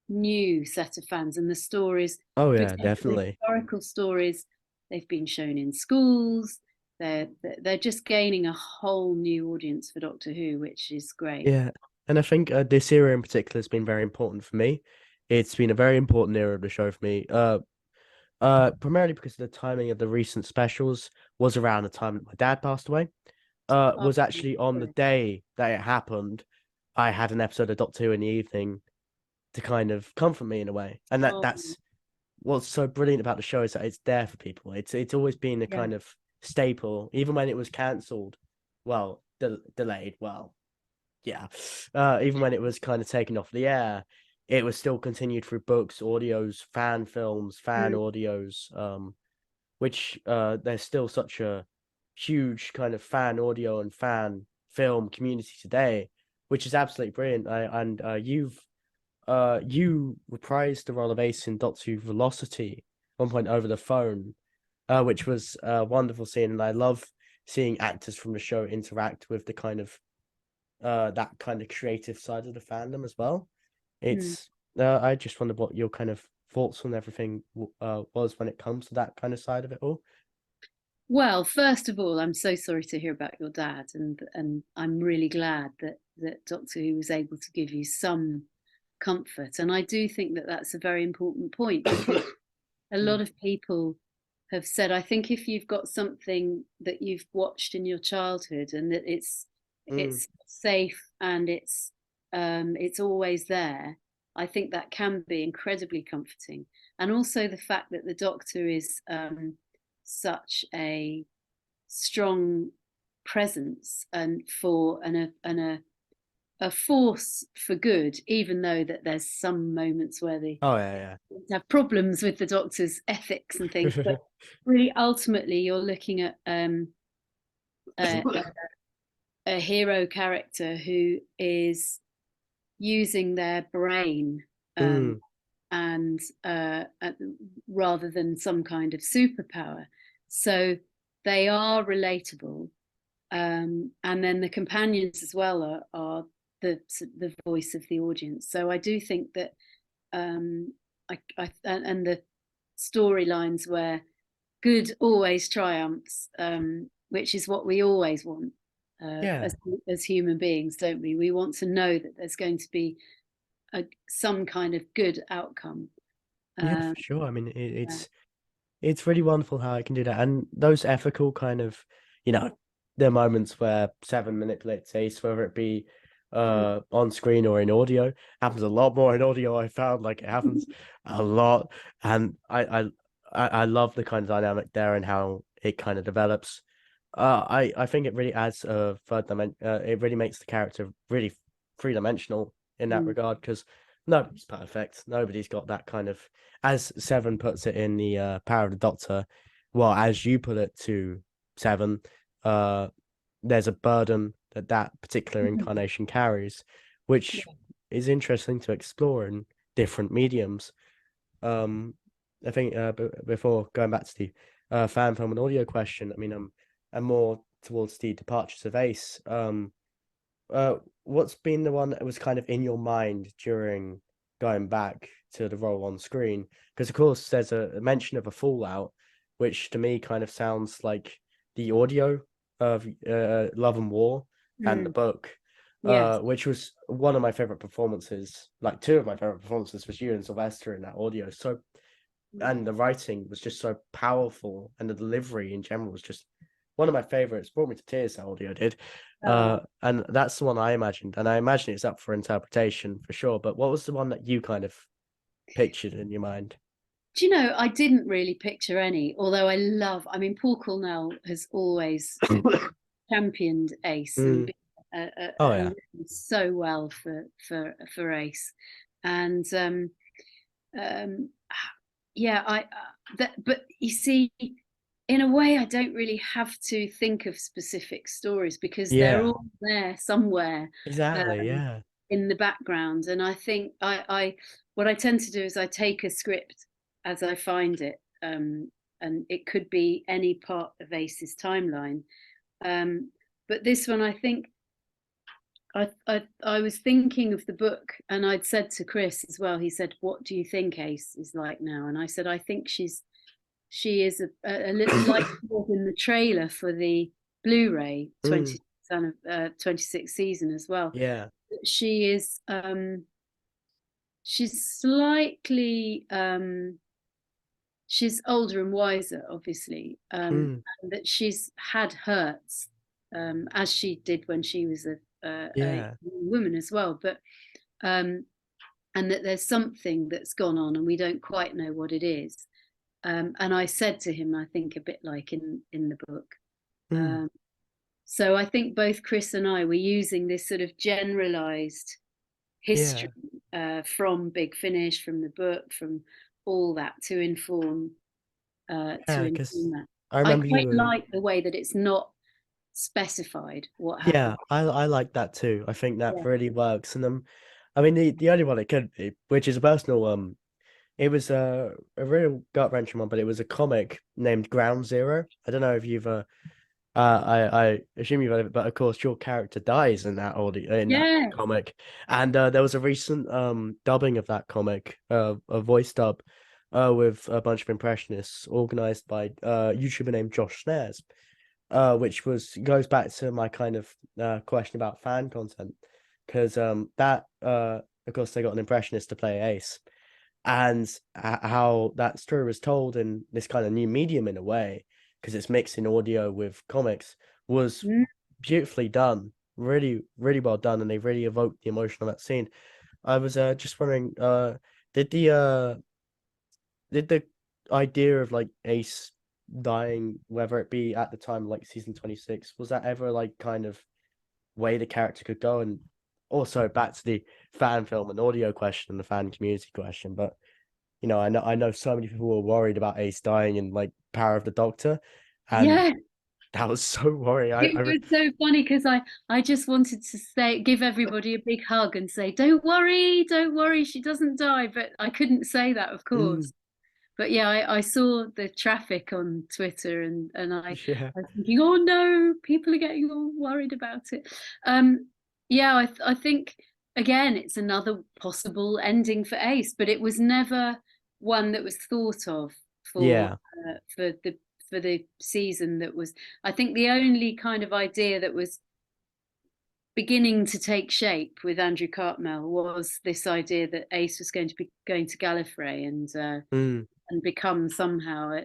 new set of fans, and the stories, Oh yeah, particularly the definitely. historical stories, they've been shown in schools. They're just gaining a whole new audience for Doctor Who, which is great. Yeah, and I think this era in particular has been very important for me. It's been a very important era of the show for me. Primarily because the timing of the recent specials was around the time that my dad passed away. Oh, Was actually on the day that it happened. I had an episode of Doctor Who in the evening to kind of comfort me in a way, and oh, that's what's so brilliant about the show, is that it's there for people. It's always been a yeah. kind of staple, even when it was cancelled. Well, delayed. Well, yeah, even when it was kind of taken off the air, it was still continued through books, audios, fan films, fan Mm. audios, which there's still such a huge kind of fan audio and fan film community today, which is absolutely brilliant. And you reprised the role of Ace in Doctor Who Velocity one point over the phone, which was a wonderful scene, and I love seeing actors from the show interact with the kind of that kind of creative side of the fandom as well. Mm. It's I just wondered what your kind of thoughts on everything was when it comes to that kind of side of it all. Well, first of all, I'm so sorry to hear about your dad, and I'm really glad that Doctor Who was able to give you some comfort. And I do think that that's a very important point, because a lot Mm. of people have said, I think if you've got something that you've watched in your childhood and that it's Mm. it's safe and it's always there. I think that can be incredibly comforting, and also the fact that the Doctor is such a strong presence and a force for good, even though that there's some moments where they Oh yeah, have problems with the Doctor's ethics and things. yeah. But really, ultimately, you're looking at a, a hero character who is using their brain um, Mm. and rather than some kind of superpower. So they are relatable, and then the companions as well are the voice of the audience. So I do think that and the storylines where good always triumphs, which is what we always want Yeah. as human beings, don't we? We want to know that there's going to be some kind of good outcome. Yeah, Um, for sure. I mean, yeah. it's really wonderful how it can do that, and those ethical kind of, you know, the moments where Seven manipulates Ace, whether it be Mm. on screen or in audio, happens a lot more in audio. I found like it happens a lot, and I love the kind of dynamic there and how it kind of develops. I think it really adds a third dimension. It really makes the character really three dimensional in that Mm. regard because nobody's perfect. Nobody's got that kind of, as Seven puts it in the Power of the Doctor. Well, as you put it to Seven, uh, there's a burden that that particular Mm. incarnation carries, which Yeah. is interesting to explore in different mediums. Um, I think before going back to the fan film and audio question, I mean, I'm more towards the departures of Ace. Uh, what's been the one that was kind of in your mind during going back to the role on screen? Because of course, there's a mention of a fallout, which to me kind of sounds like the audio of Love and War and the Mm. book, Yes. which was one of my favorite performances. Like two of my favorite performances was you and Sylvester in that audio. So, and the writing was just so powerful, and the delivery in general was just one of my favorites. Brought me to tears. That audio did, Oh. and that's the one I imagined, and I imagine it's up for interpretation for sure. But what was the one that you kind of pictured in your mind? Do you know, I didn't really picture any, although I mean, Paul Cornell has always championed Ace and Mm. been, Oh and yeah, written so well for Ace. And um, yeah, but you see, in a way, I don't really have to think of specific stories because they're yeah, all there somewhere exactly, um, yeah. in the background. And I think what I tend to do is I take a script as I find it, and it could be any part of Ace's timeline. Um, but this one, I think I was thinking of the book, and I'd said to Chris as well. He said, "What do you think Ace is like now?" And I said, "I think she is a little like in the trailer for the Blu-ray Mm. 26 season as well. Yeah. She is she's slightly she's older and wiser, obviously, Mm. and that she's had hurts as she did when she was a Yeah. woman as well, but um, and that there's something that's gone on and we don't quite know what it is. And I said to him, I think a bit like in the book. Mm. Um, so I think both Chris and I were using this sort of generalized history Yeah. from Big Finish, from the book, from all that to Yeah, inform because that. I I remember you quite were. like the way that it's not specified what happened. Yeah, I like that too. I think that Yeah. really works. And I mean the only one it could be, which is a personal it was a real gut wrenching one, but it was a comic named Ground Zero. I don't know if you've I assume you've heard of it, but of course your character dies in that audio in that Yeah. comic. And there was a recent dubbing of that comic, a voice dub, with a bunch of impressionists organized by a YouTuber named Josh Snares, which was goes back to my kind of question about fan content, because that of course they got an impressionist to play Ace, and how that story was told in this kind of new medium in a way, because it's mixing audio with comics, was Mm. beautifully done. really, really well done, and they really evoked the emotion of that scene. I was just wondering, did the uh did the idea of like Ace dying, whether it be at the time like season 26, was that ever like kind of way the character could go? And also back to the fan film and audio question and the fan community question, but I know so many people were worried about Ace dying in like Power of the Doctor, and Yeah, that was so worrying. it was so funny because I just wanted to say, give everybody a big hug and say, don't worry, she doesn't die. But I couldn't say that, of Mm, course. But yeah, I saw the traffic on Twitter, and yeah, I was thinking, oh no, people are getting all worried about it. Yeah, I think again, it's another possible ending for Ace, but it was never one that was thought of for yeah, for the season. That was, I think, the only kind of idea that was beginning to take shape with Andrew Cartmel was this idea that Ace was going to be going to Gallifrey mm, and become somehow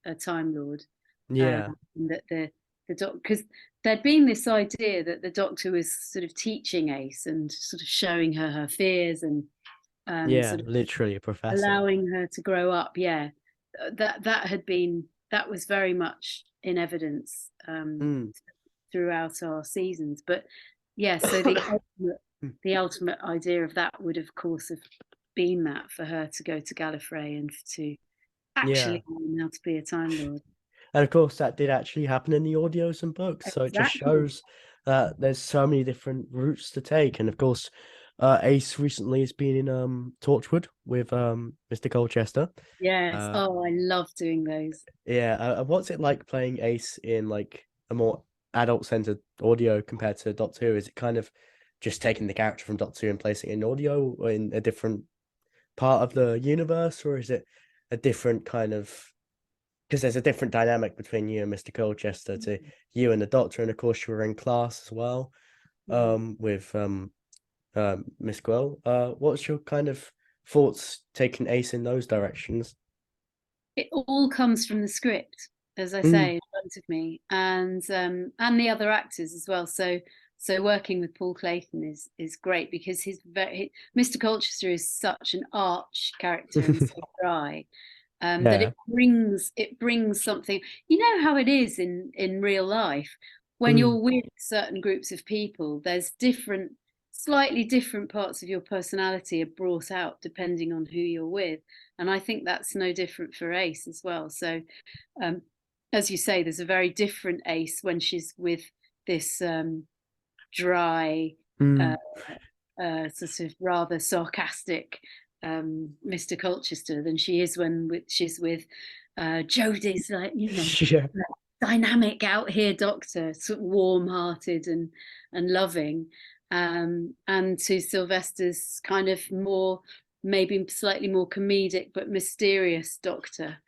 a Time Lord. yeah, And that the doc, because there'd been this idea that the Doctor was sort of teaching Ace and sort of showing her fears and yeah, sort of literally a professor. allowing her to grow up. Yeah, that was very much in evidence Mm. throughout our seasons. But yeah, so the ultimate idea of that would, of course, have been that for her to go to Gallifrey and to Yeah. actually learn how to be a Time Lord. And of course, that did actually happen in the audios and books. So it just Exactly. shows that there's so many different routes to take. And of course, Ace recently has been in Torchwood with Mr. Colchester. Yes. Uh, Oh, I love doing those. yeah. What's it like playing Ace in like a more adult-centered audio compared to Doctor Who? Is it kind of just taking the character from Doctor Who and placing it in audio or in a different part of the universe, or is it a different kind of, because there's a different dynamic between you and Mr. Colchester to you and the Doctor, and of course you were in class as well, Mhm. with Miss Gwell. What's your kind of thoughts taking Ace in those directions? It all comes from the script, as I Mm, say, in front of me, and the other actors as well. So working with Paul Clayton is great because Mr. Colchester is such an arch character and so dry, that yeah. it brings something. You know how it is in real life when Mm, you're with certain groups of people. There's slightly different parts of your personality are brought out depending on who you're with, and I think that's no different for Ace as well. So, um, as you say, there's a very different Ace when she's with this dry, uh, mm. sort of rather sarcastic Mr. Colchester than she is when she's with Jodie's, like, Yeah. dynamic out here doctor, sort of warm-hearted and loving, and to Sylvester's kind of more, maybe slightly more comedic but mysterious doctor.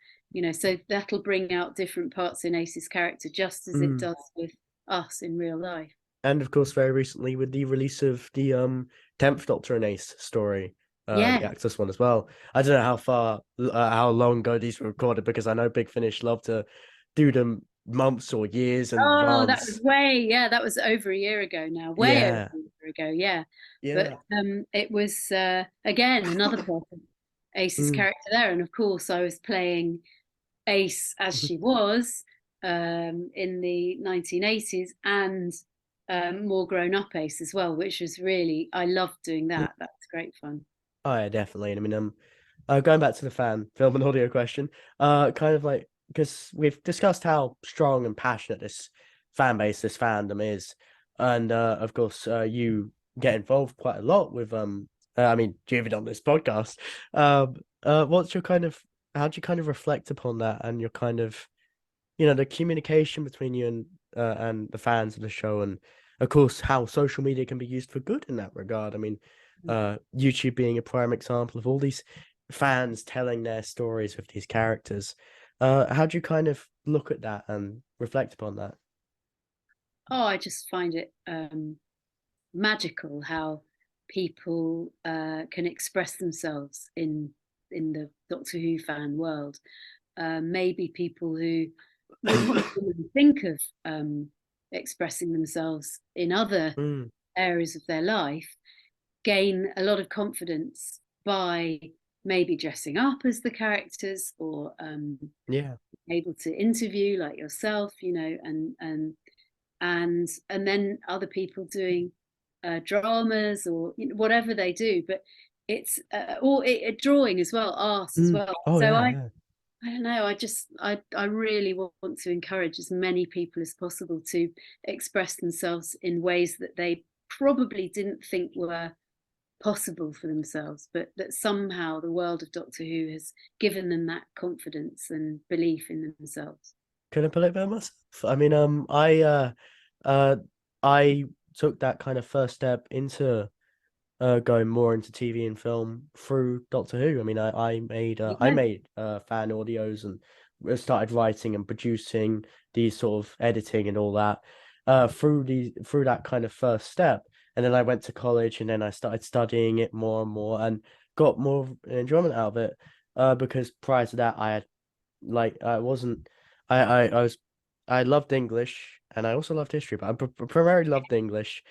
So that'll bring out different parts in Ace's character, just as it Mm. does with us in real life. And of course, very recently with the release of the 10th Doctor and Ace story, Yeah. the Access one as well. I don't know how long ago these were recorded, because I know Big Finish love to do them months or years in Oh, that was advance. that was over a year ago now, way over Yeah, a year ago, yeah. But yeah. it was again another part of Ace's Mm. character there, and of course I was playing Ace as she was in the 1980s, and more grown up Ace as well, which was really, I loved doing that. That was great fun. Oh yeah, definitely. And I mean, going back to the fan film and audio question, kind of like, because we've discussed how strong and passionate this fan base, this fandom is, and of course, you get involved quite a lot with I mean, even on this podcast. What's your kind of, how do you kind of reflect upon that, and your kind of, the communication between you and the fans of the show, and of course how social media can be used for good in that regard. I mean, YouTube being a prime example of all these fans telling their stories with these characters. How do you kind of look at that and reflect upon that? Oh, I just find it magical how people can express themselves in the Doctor Who fan world. Maybe people who wouldn't even think of expressing themselves in other Mm, areas of their life gain a lot of confidence by maybe dressing up as the characters, or yeah. able to interview like yourself, and then other people doing dramas, or whatever they do. But it's or drawing as well, art as Mm. well. Oh So yeah, I yeah. I don't know. I really want to encourage as many people as possible to express themselves in ways that they probably didn't think were possible for themselves, but that somehow the world of Doctor Who has given them that confidence and belief in themselves. Can I believe it myself? I mean, uh, I took that kind of first step into going more into TV and film through Doctor Who. I mean, I Yeah. made fan audios and started writing and producing these sort of editing and all that through that kind of first step. And then I went to college and then I started studying it more and more and got more enjoyment out of it. Because prior to that, I had like I wasn't I was I loved English and I also loved history, but I primarily loved English.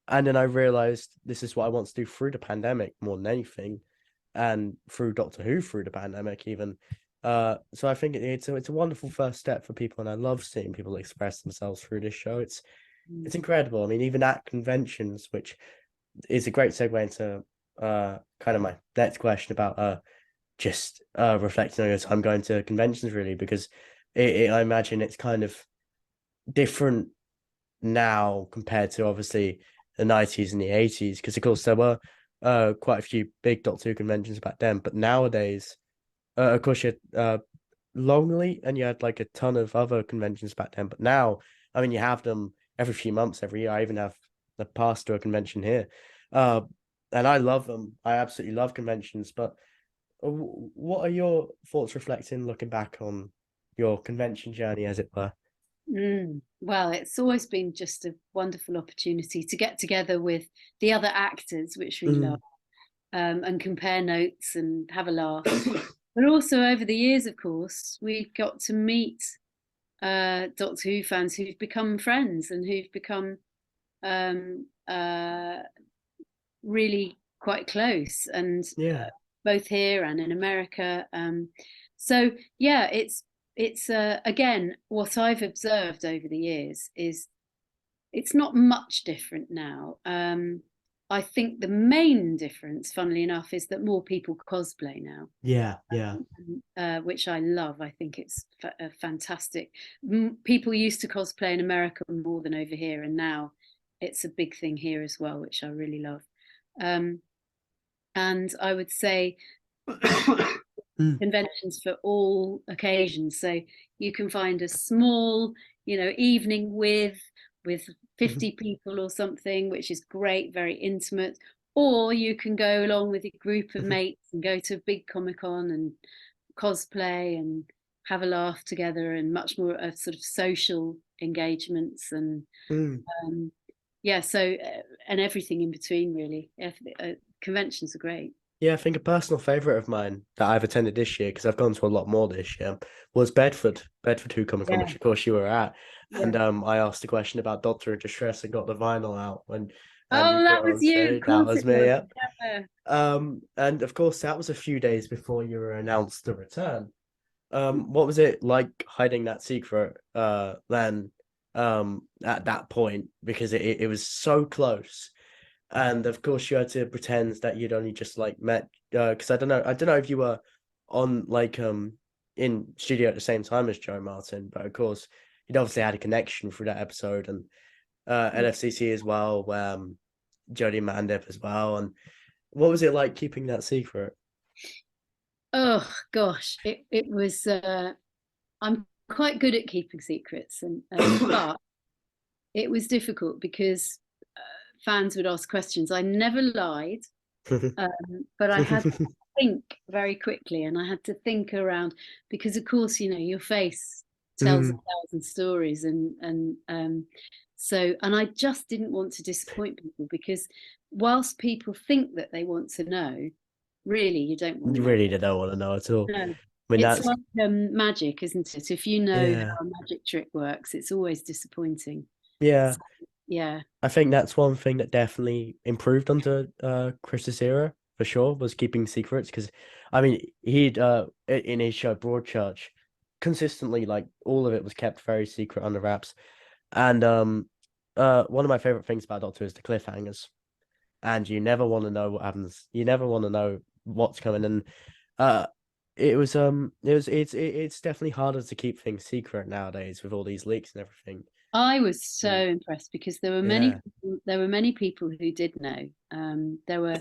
And then I realized this is what I want to do through the pandemic more than anything, and through Doctor Who through the pandemic even. So I think it's a wonderful first step for people, and I love seeing people express themselves through this show. Mm. It's incredible. I mean, even at conventions, which is a great segue into kind of my next question about just reflecting on your time going to conventions really, because I imagine it's kind of different now compared to obviously the 90s and the 80s, because of course there were quite a few big Doctor Who conventions back then, but nowadays of course you had Lonely and you had like a ton of other conventions back then, but now I mean you have them every few months, every year. I even have the pass to a convention here, uh and I love them. I absolutely love conventions. But what are your thoughts reflecting, looking back on your convention journey, as it were? Well, it's always been just a wonderful opportunity to get together with the other actors, which we love, Mm. and compare notes and have a laugh. But also over the years, of course, we got to meet Doctor Who fans who've become friends and who've become um, really quite close, and Yeah. both here and in America. So yeah, it's again, what I've observed over the years is it's not much different now. I think the main difference, funnily enough, is that more people cosplay now, Yeah, yeah. which I love. I think it's fantastic. People used to cosplay in America more than over here, and now it's a big thing here as well, which I really love. Um, and I would say Mm. conventions for all occasions. So you can find a small, evening with 50 people or something, which is great, very intimate. Or you can go along with a group of mates and go to a big Comic Con and cosplay and have a laugh together, and much more of sort of social engagements and Mm. um, yeah. So and everything in between, really. Conventions are great. Yeah, I think a personal favorite of mine that I've attended this year, because I've gone to a lot more this year, was Bedford Who Comic Con, Yeah, which of course you were at. And yeah. I asked a question about Doctor in Distress and got the vinyl out and you Oh, that got on was you. Of stage. That course was it me, was. yeah. Yeah. And of course that was a few days before you were announced to return. What was it like hiding that secret then at that point? Because it was so close. And of course you had to pretend that you'd only just like met because I don't know if you were on like in studio at the same time as Joe Martin, but of course you'd obviously had a connection through that episode, and LFCC as well, Jodie Mandip as well. And what was it like keeping that secret? Oh gosh, it was. I'm quite good at keeping secrets, and but it was difficult because fans would ask questions. I never lied, but I had to think very quickly, and I had to think around because, of course, your face tells a Mm, thousand stories, and so and I just didn't want to disappoint people because whilst people think that they want to know, really you don't want to you know. really don't want to know at all. No, I mean it's that's like magic, isn't it? If you know yeah. how a magic trick works, it's always disappointing. Yeah, So, yeah. I think that's one thing that definitely improved under Chris's era for sure was keeping secrets because I mean he'd in his show Broadchurch consistently like all of it was kept very secret under wraps and one of my favorite things about Doctor is the cliffhangers and you never want to know what happens, you never want to know what's coming, and uh it's definitely harder to keep things secret nowadays with all these leaks and everything. I was so Mm, impressed because there were yeah. many people who did know. There were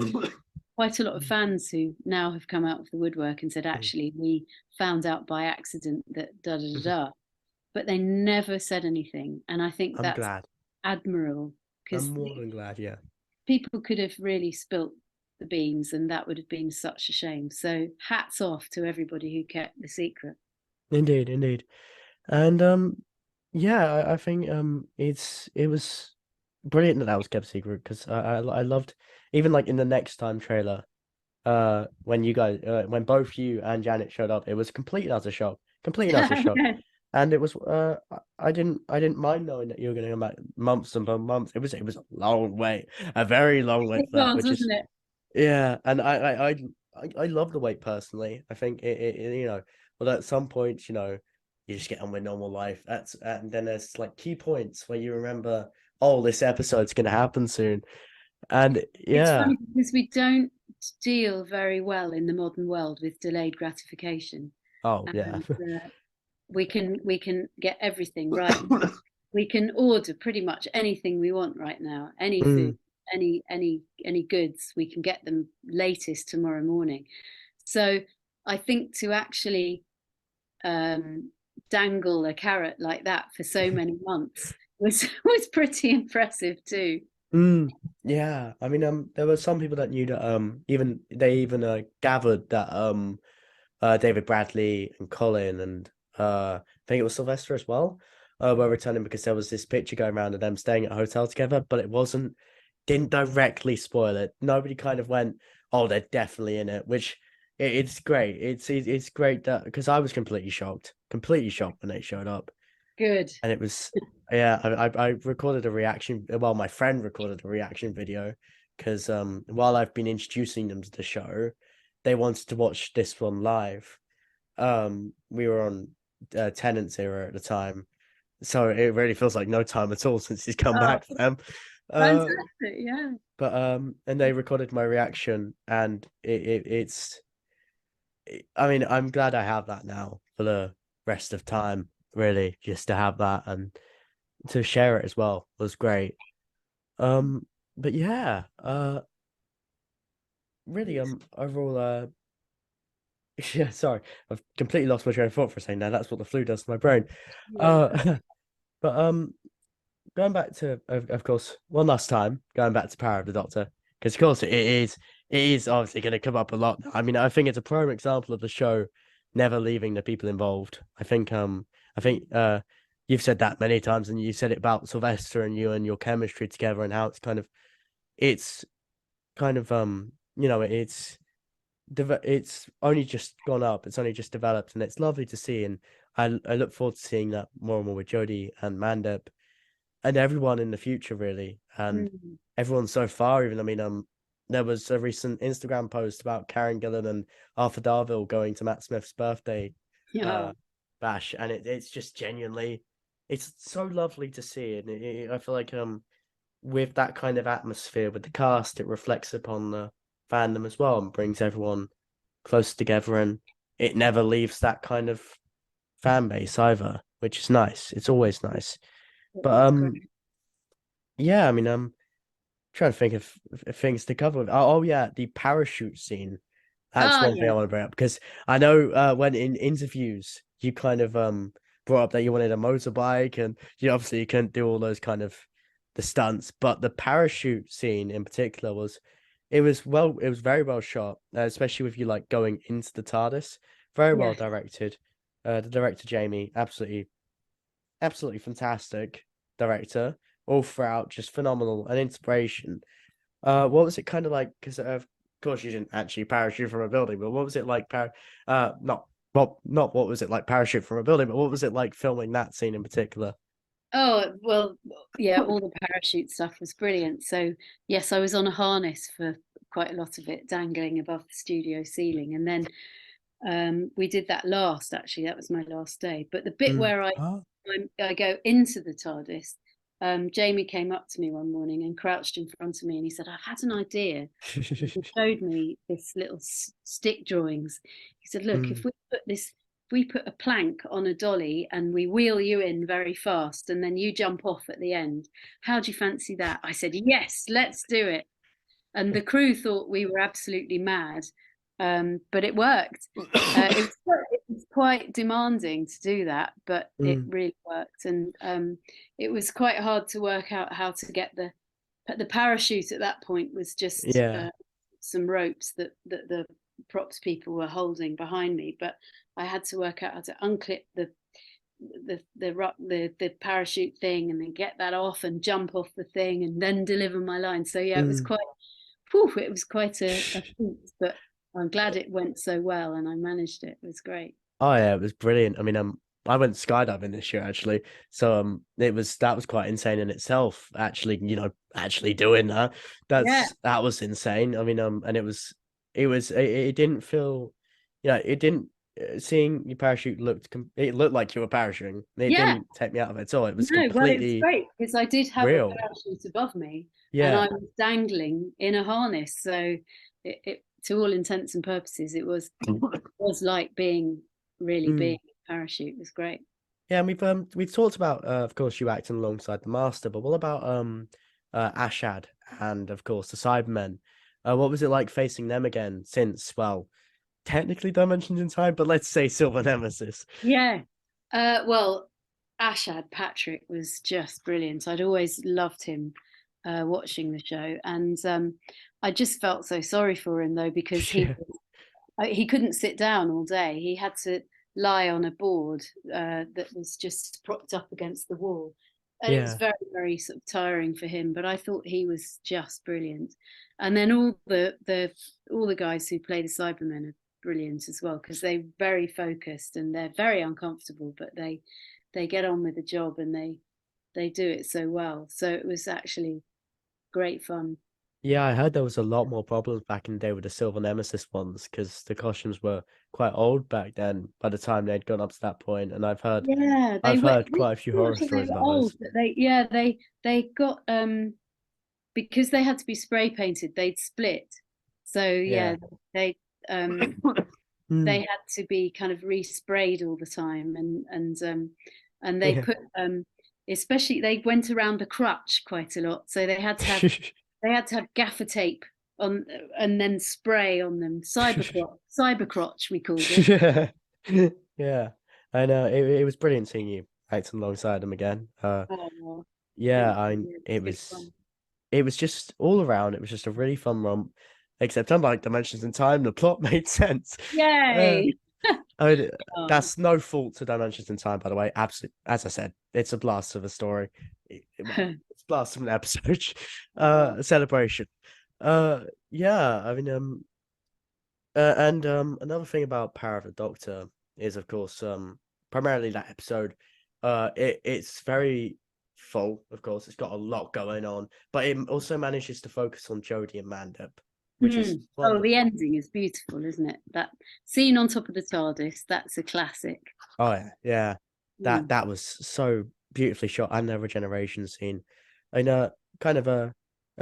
quite a lot of fans who now have come out of the woodwork and said, actually, we found out by accident that da da da da, but they never said anything. And I think I'm that's glad. admirable I'm because more than glad, yeah. people could have really spilt the beans and that would have been such a shame. So hats off to everybody who kept the secret. Indeed, indeed. And yeah, I think it was brilliant that that was kept secret because I loved even like in the next time trailer when you guys when both you and Janet showed up, it was complete and utter shock. Complete and utter shock. And it was I didn't mind knowing that you were gonna come back months and months. It was a long wait, a very long wait It for that, was, which is wasn't it? yeah, and I love the wait personally. I think although at some points, you just get on with normal life. And then there's like key points where you remember, oh, this episode's gonna happen soon. And It's yeah, funny because we don't deal very well in the modern world with delayed gratification, oh yeah. and we can get everything right now. We can order pretty much anything we want right now, any food, Mm, any goods. We can get them latest tomorrow morning. So I think to actually um, dangle a carrot like that for so many months was was pretty impressive too. mm, yeah. I mean, there were some people that knew that even they even gathered that David Bradley and Colin and I think it was Sylvester as well, were returning because there was this picture going around of them staying at a hotel together, but it didn't directly spoil it. Nobody kind of went, "Oh, they're definitely in it," which it's great. It's great that because I was completely shocked when they showed up, Good. and it was yeah. I recorded a reaction. Well, my friend recorded a reaction video because while I've been introducing them to the show, they wanted to watch this one live. We were on Tenant's era at the time, so it really feels like no time at all since he's come Oh, back for them. Uh, fantastic. Yeah. but and they recorded my reaction, and I mean, I'm glad I have that now for the rest of time. Really, just to have that and to share it as well was great. But yeah, really, overall, yeah, sorry, I've completely lost my train of thought for a second now. That's what the flu does to my brain. Yeah. Uh, but going back to, of course, one last time, going back to Power of the Doctor, because of course it is obviously going to come up a lot. I mean, I think it's a prime example of the show never leaving the people involved. I think you've said that many times, and you said it about Sylvester and you and your chemistry together, and how it's kind of it's only just gone up, it's only just developed, and it's lovely to see, and I look forward to seeing that more and more with Jodie and Mandip and everyone in the future, really, and Mm. everyone so far. Even I mean, there was a recent Instagram post about Karen Gillan and Arthur Darvill going to Matt Smith's birthday Yeah. uh bash, and it's just genuinely, it's so lovely to see, and I feel like with that kind of atmosphere with the cast, it reflects upon the fandom as well and brings everyone close together, and it never leaves that kind of fan base either, which is nice. It's always nice. It But is great. yeah, I mean, trying to think of things to cover. Oh yeah, the parachute scene. That's Oh one thing yeah. I want to bring up because I know when in interviews you kind of brought up that you wanted a motorbike, and you obviously you couldn't do all those kind of the stunts, but the parachute scene in particular it was very well shot, especially with you like going into the TARDIS. Very well Yes. directed. The director Jamie, absolutely fantastic director all throughout, just phenomenal and inspiration. What was it kind of like? Because of course you didn't actually parachute from a building, but what was it like? Not what was it like parachute from a building, but what was it like filming that scene in particular? Oh, well, yeah, all the parachute stuff was brilliant. So, yes, I was on a harness for quite a lot of it, dangling above the studio ceiling. And then we did that last, actually, that was my last day. But the bit Mm. where Oh. I go into the TARDIS, Jamie came up to me one morning and crouched in front of me and he said, I've had an idea. He showed me this little stick drawings. He said, look, Mm. if we put a plank on a dolly and we wheel you in very fast and then you jump off at the end, how do you fancy that? I said, yes, let's do it. And the crew thought we were absolutely mad, but it worked. It was quite demanding to do that, but it Mm. really worked. And it was quite hard to work out how to get the parachute at that point was just Yeah. some ropes that the props people were holding behind me, but I had to work out how to unclip the parachute thing and then get that off and jump off the thing and then deliver my line. So yeah, Mm. it was quite a feat, but I'm glad it went so well and I managed it. It was great. Oh yeah, it was brilliant. I mean, I went skydiving this year actually, so that was quite insane in itself. Actually, actually doing that, Yeah, that was insane. I mean, and it didn't feel, it didn't. Seeing your parachute it looked like you were parachuting. It yeah. didn't take me out of it at all. It was No, well, it was completely great because I did have a real. parachute above me and Yeah. I was dangling in a harness. So to all intents and purposes, was like really being Mm. a parachute. It was great. Yeah, and we've talked about of course you acting alongside the Master, but what about Ashad and of course the Cybermen? What was it like facing them again since, well, technically Dimensions in Time, but let's say Silver Nemesis. Yeah. Well, Ashad Patrick was just brilliant. I'd always loved him watching the show, and I just felt so sorry for him though because Yeah. he couldn't sit down all day. He had to lie on a board that was just propped up against the wall, and it was Yeah. very very sort of tiring for him. But I thought he was just brilliant. And then all the guys who play the Cybermen are brilliant as well because they're very focused and they're very uncomfortable, but they get on with the job and they do it so well. So it was actually great fun. Yeah, I heard there was a lot more problems back in the day with the Silver Nemesis ones because the costumes were quite old back then by the time they'd gone up to that point, and Yeah, they I've were heard quite a few not horror that they stories were about old, those. but they got because they had to be spray painted, they'd split. So Yeah. yeah, they um they Mm. had to be kind of resprayed all the time and they Yeah. put especially they went around the crutch quite a lot. So they had to have gaffer tape on and then spray on them. Cyber crotch we called it. Yeah. Yeah. I know. It was brilliant seeing you acting alongside them again. Oh, Yeah, thank you. It was good fun. it was just all around, it was just a really fun romp. Except unlike Dimensions in Time, the plot made sense. Uh Yay. I mean, Oh. that's no fault to Dimensions in Time, by the way. Absolutely, as I said, it's a blast of a story. Well, it's a blast of an episode. Oh. A celebration. Yeah, I mean, and another thing about Power of the Doctor is, of course, primarily that episode. It's very full, of course. It's got a lot going on, but it also manages to focus on Jodie and Mandip, which is Oh, the wonderful. ending is beautiful, isn't it? That scene on top of the TARDIS, that's a classic. Oh yeah, yeah. Mm. That was so beautifully shot, and the regeneration scene. And kind of a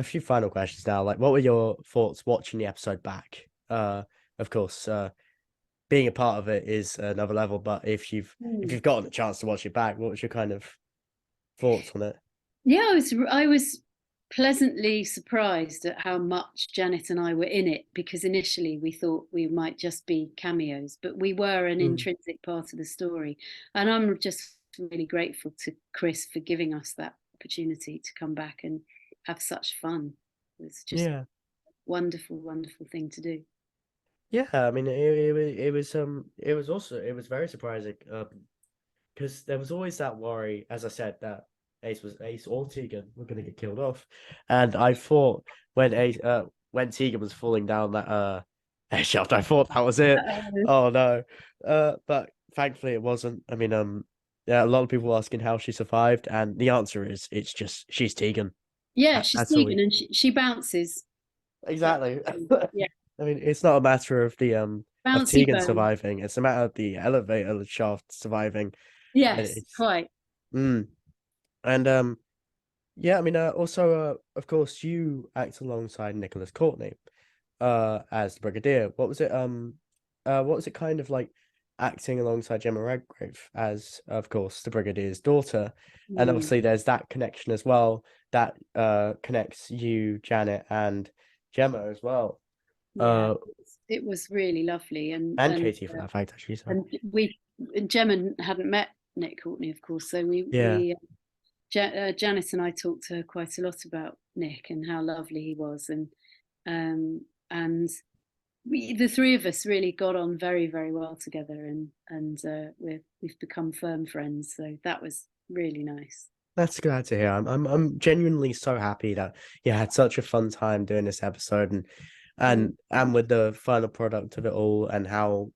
few final questions now. Like, what were your thoughts watching the episode back? Of course, being a part of it is another level. But if Mm. you've gotten a chance to watch it back, what was your kind of thoughts on it? Yeah, I was pleasantly surprised at how much Janet and I were in it because initially we thought we might just be cameos, but we were an Mm. intrinsic part of the story. And I'm just really grateful to Chris for giving us that opportunity to come back and have such fun. It was just Yeah, wonderful, wonderful thing to do. yeah. I mean, it was very surprising. Because there was always that worry, as I said, that Ace or Tegan were going to get killed off, and I thought when Tegan was falling down that air shaft, I thought that was it. Uh, Oh no, but thankfully it wasn't. I mean, Yeah, a lot of people asking how she survived, and the answer is it's just she's Tegan. Yeah, she's That's all Tegan, we and she bounces. That's exactly. yeah, I mean, it's not a matter of the of bouncy Tegan bone. surviving. It's a matter of the elevator shaft surviving, and Yes, it's quite. mm. And yeah, I mean, also, of course, you act alongside Nicholas Courtney, as the Brigadier. What was it kind of like acting alongside Gemma Redgrave as, of course, the Brigadier's daughter? And Mm, obviously, there's that connection as well that connects you, Janet, and Gemma as well. yeah, Uh, it was really lovely, and Katie for that fact, actually. So and we Gemma hadn't met Nick Courtney, of course, so yeah, Janice and I talked to her quite a lot about Nick and how lovely he was, and the three of us really got on very, very well together, and we've become firm friends. So that was really nice. that's glad to hear. I'm genuinely so happy that you had such a fun time doing this episode, and Mm. and with the final product of it all, and how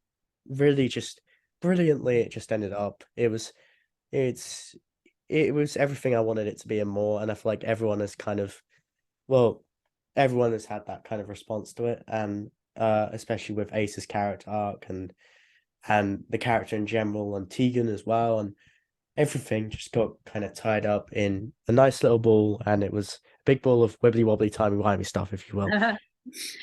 really just brilliantly it just ended up. It's it was everything I wanted it to be and more, and I feel like everyone has kind of well, everyone has had that kind of response to it, and especially with Ace's character arc and the character in general and Tegan as well, and everything just got kind of tied up in a nice little ball, and it was a big ball of wibbly wobbly timey wimey stuff, if you will. Yeah,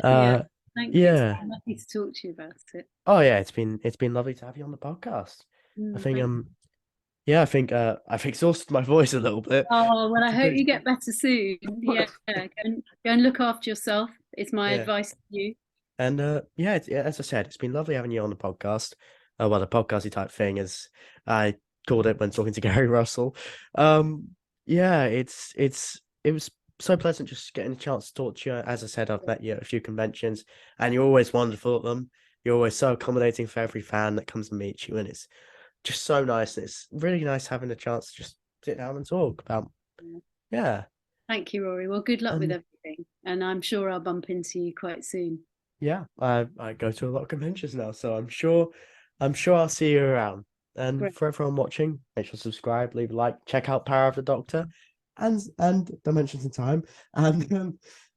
Uh, thank you. It's yeah. been lovely to talk to you about it. Oh yeah, it's been lovely to have you on the podcast. I think Thank you. yeah, I've exhausted my voice a little bit. Oh, well, I It's a hope bit you get better soon. Yeah, go and look after yourself. It's my yeah. advice to you. And yeah, as I said, it's been lovely having you on the podcast. Well, the podcasty type thing, as I called it when talking to Gary Russell. Um, yeah, it was so pleasant just getting a chance to talk to you. As I said, I've met you at a few conventions, and you're always wonderful at them. You're always so accommodating for every fan that comes and meets you, and it's just so nice. It's really nice having a chance to just sit down and talk about yeah. Thank you, Rory. Well, good luck with And everything, and I'm sure I'll bump into you quite soon. yeah, I go to a lot of conventions now, so I'm sure I'll see you around. And Great. for everyone watching, make sure to subscribe, leave a like, check out Power of the Doctor, and Dimensions in Time, and Yeah,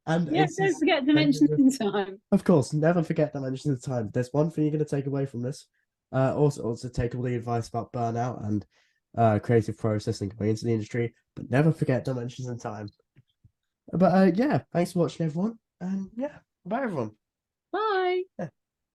don't Aces, forget to and mention in time. of course, never forget Dimensions in Time. There's one thing you're going to take away from this. Also take all the advice about burnout and creative process and going into the industry, but never forget Dimensions in Time. But yeah, thanks for watching, everyone, and yeah, bye, everyone. Bye. Yeah.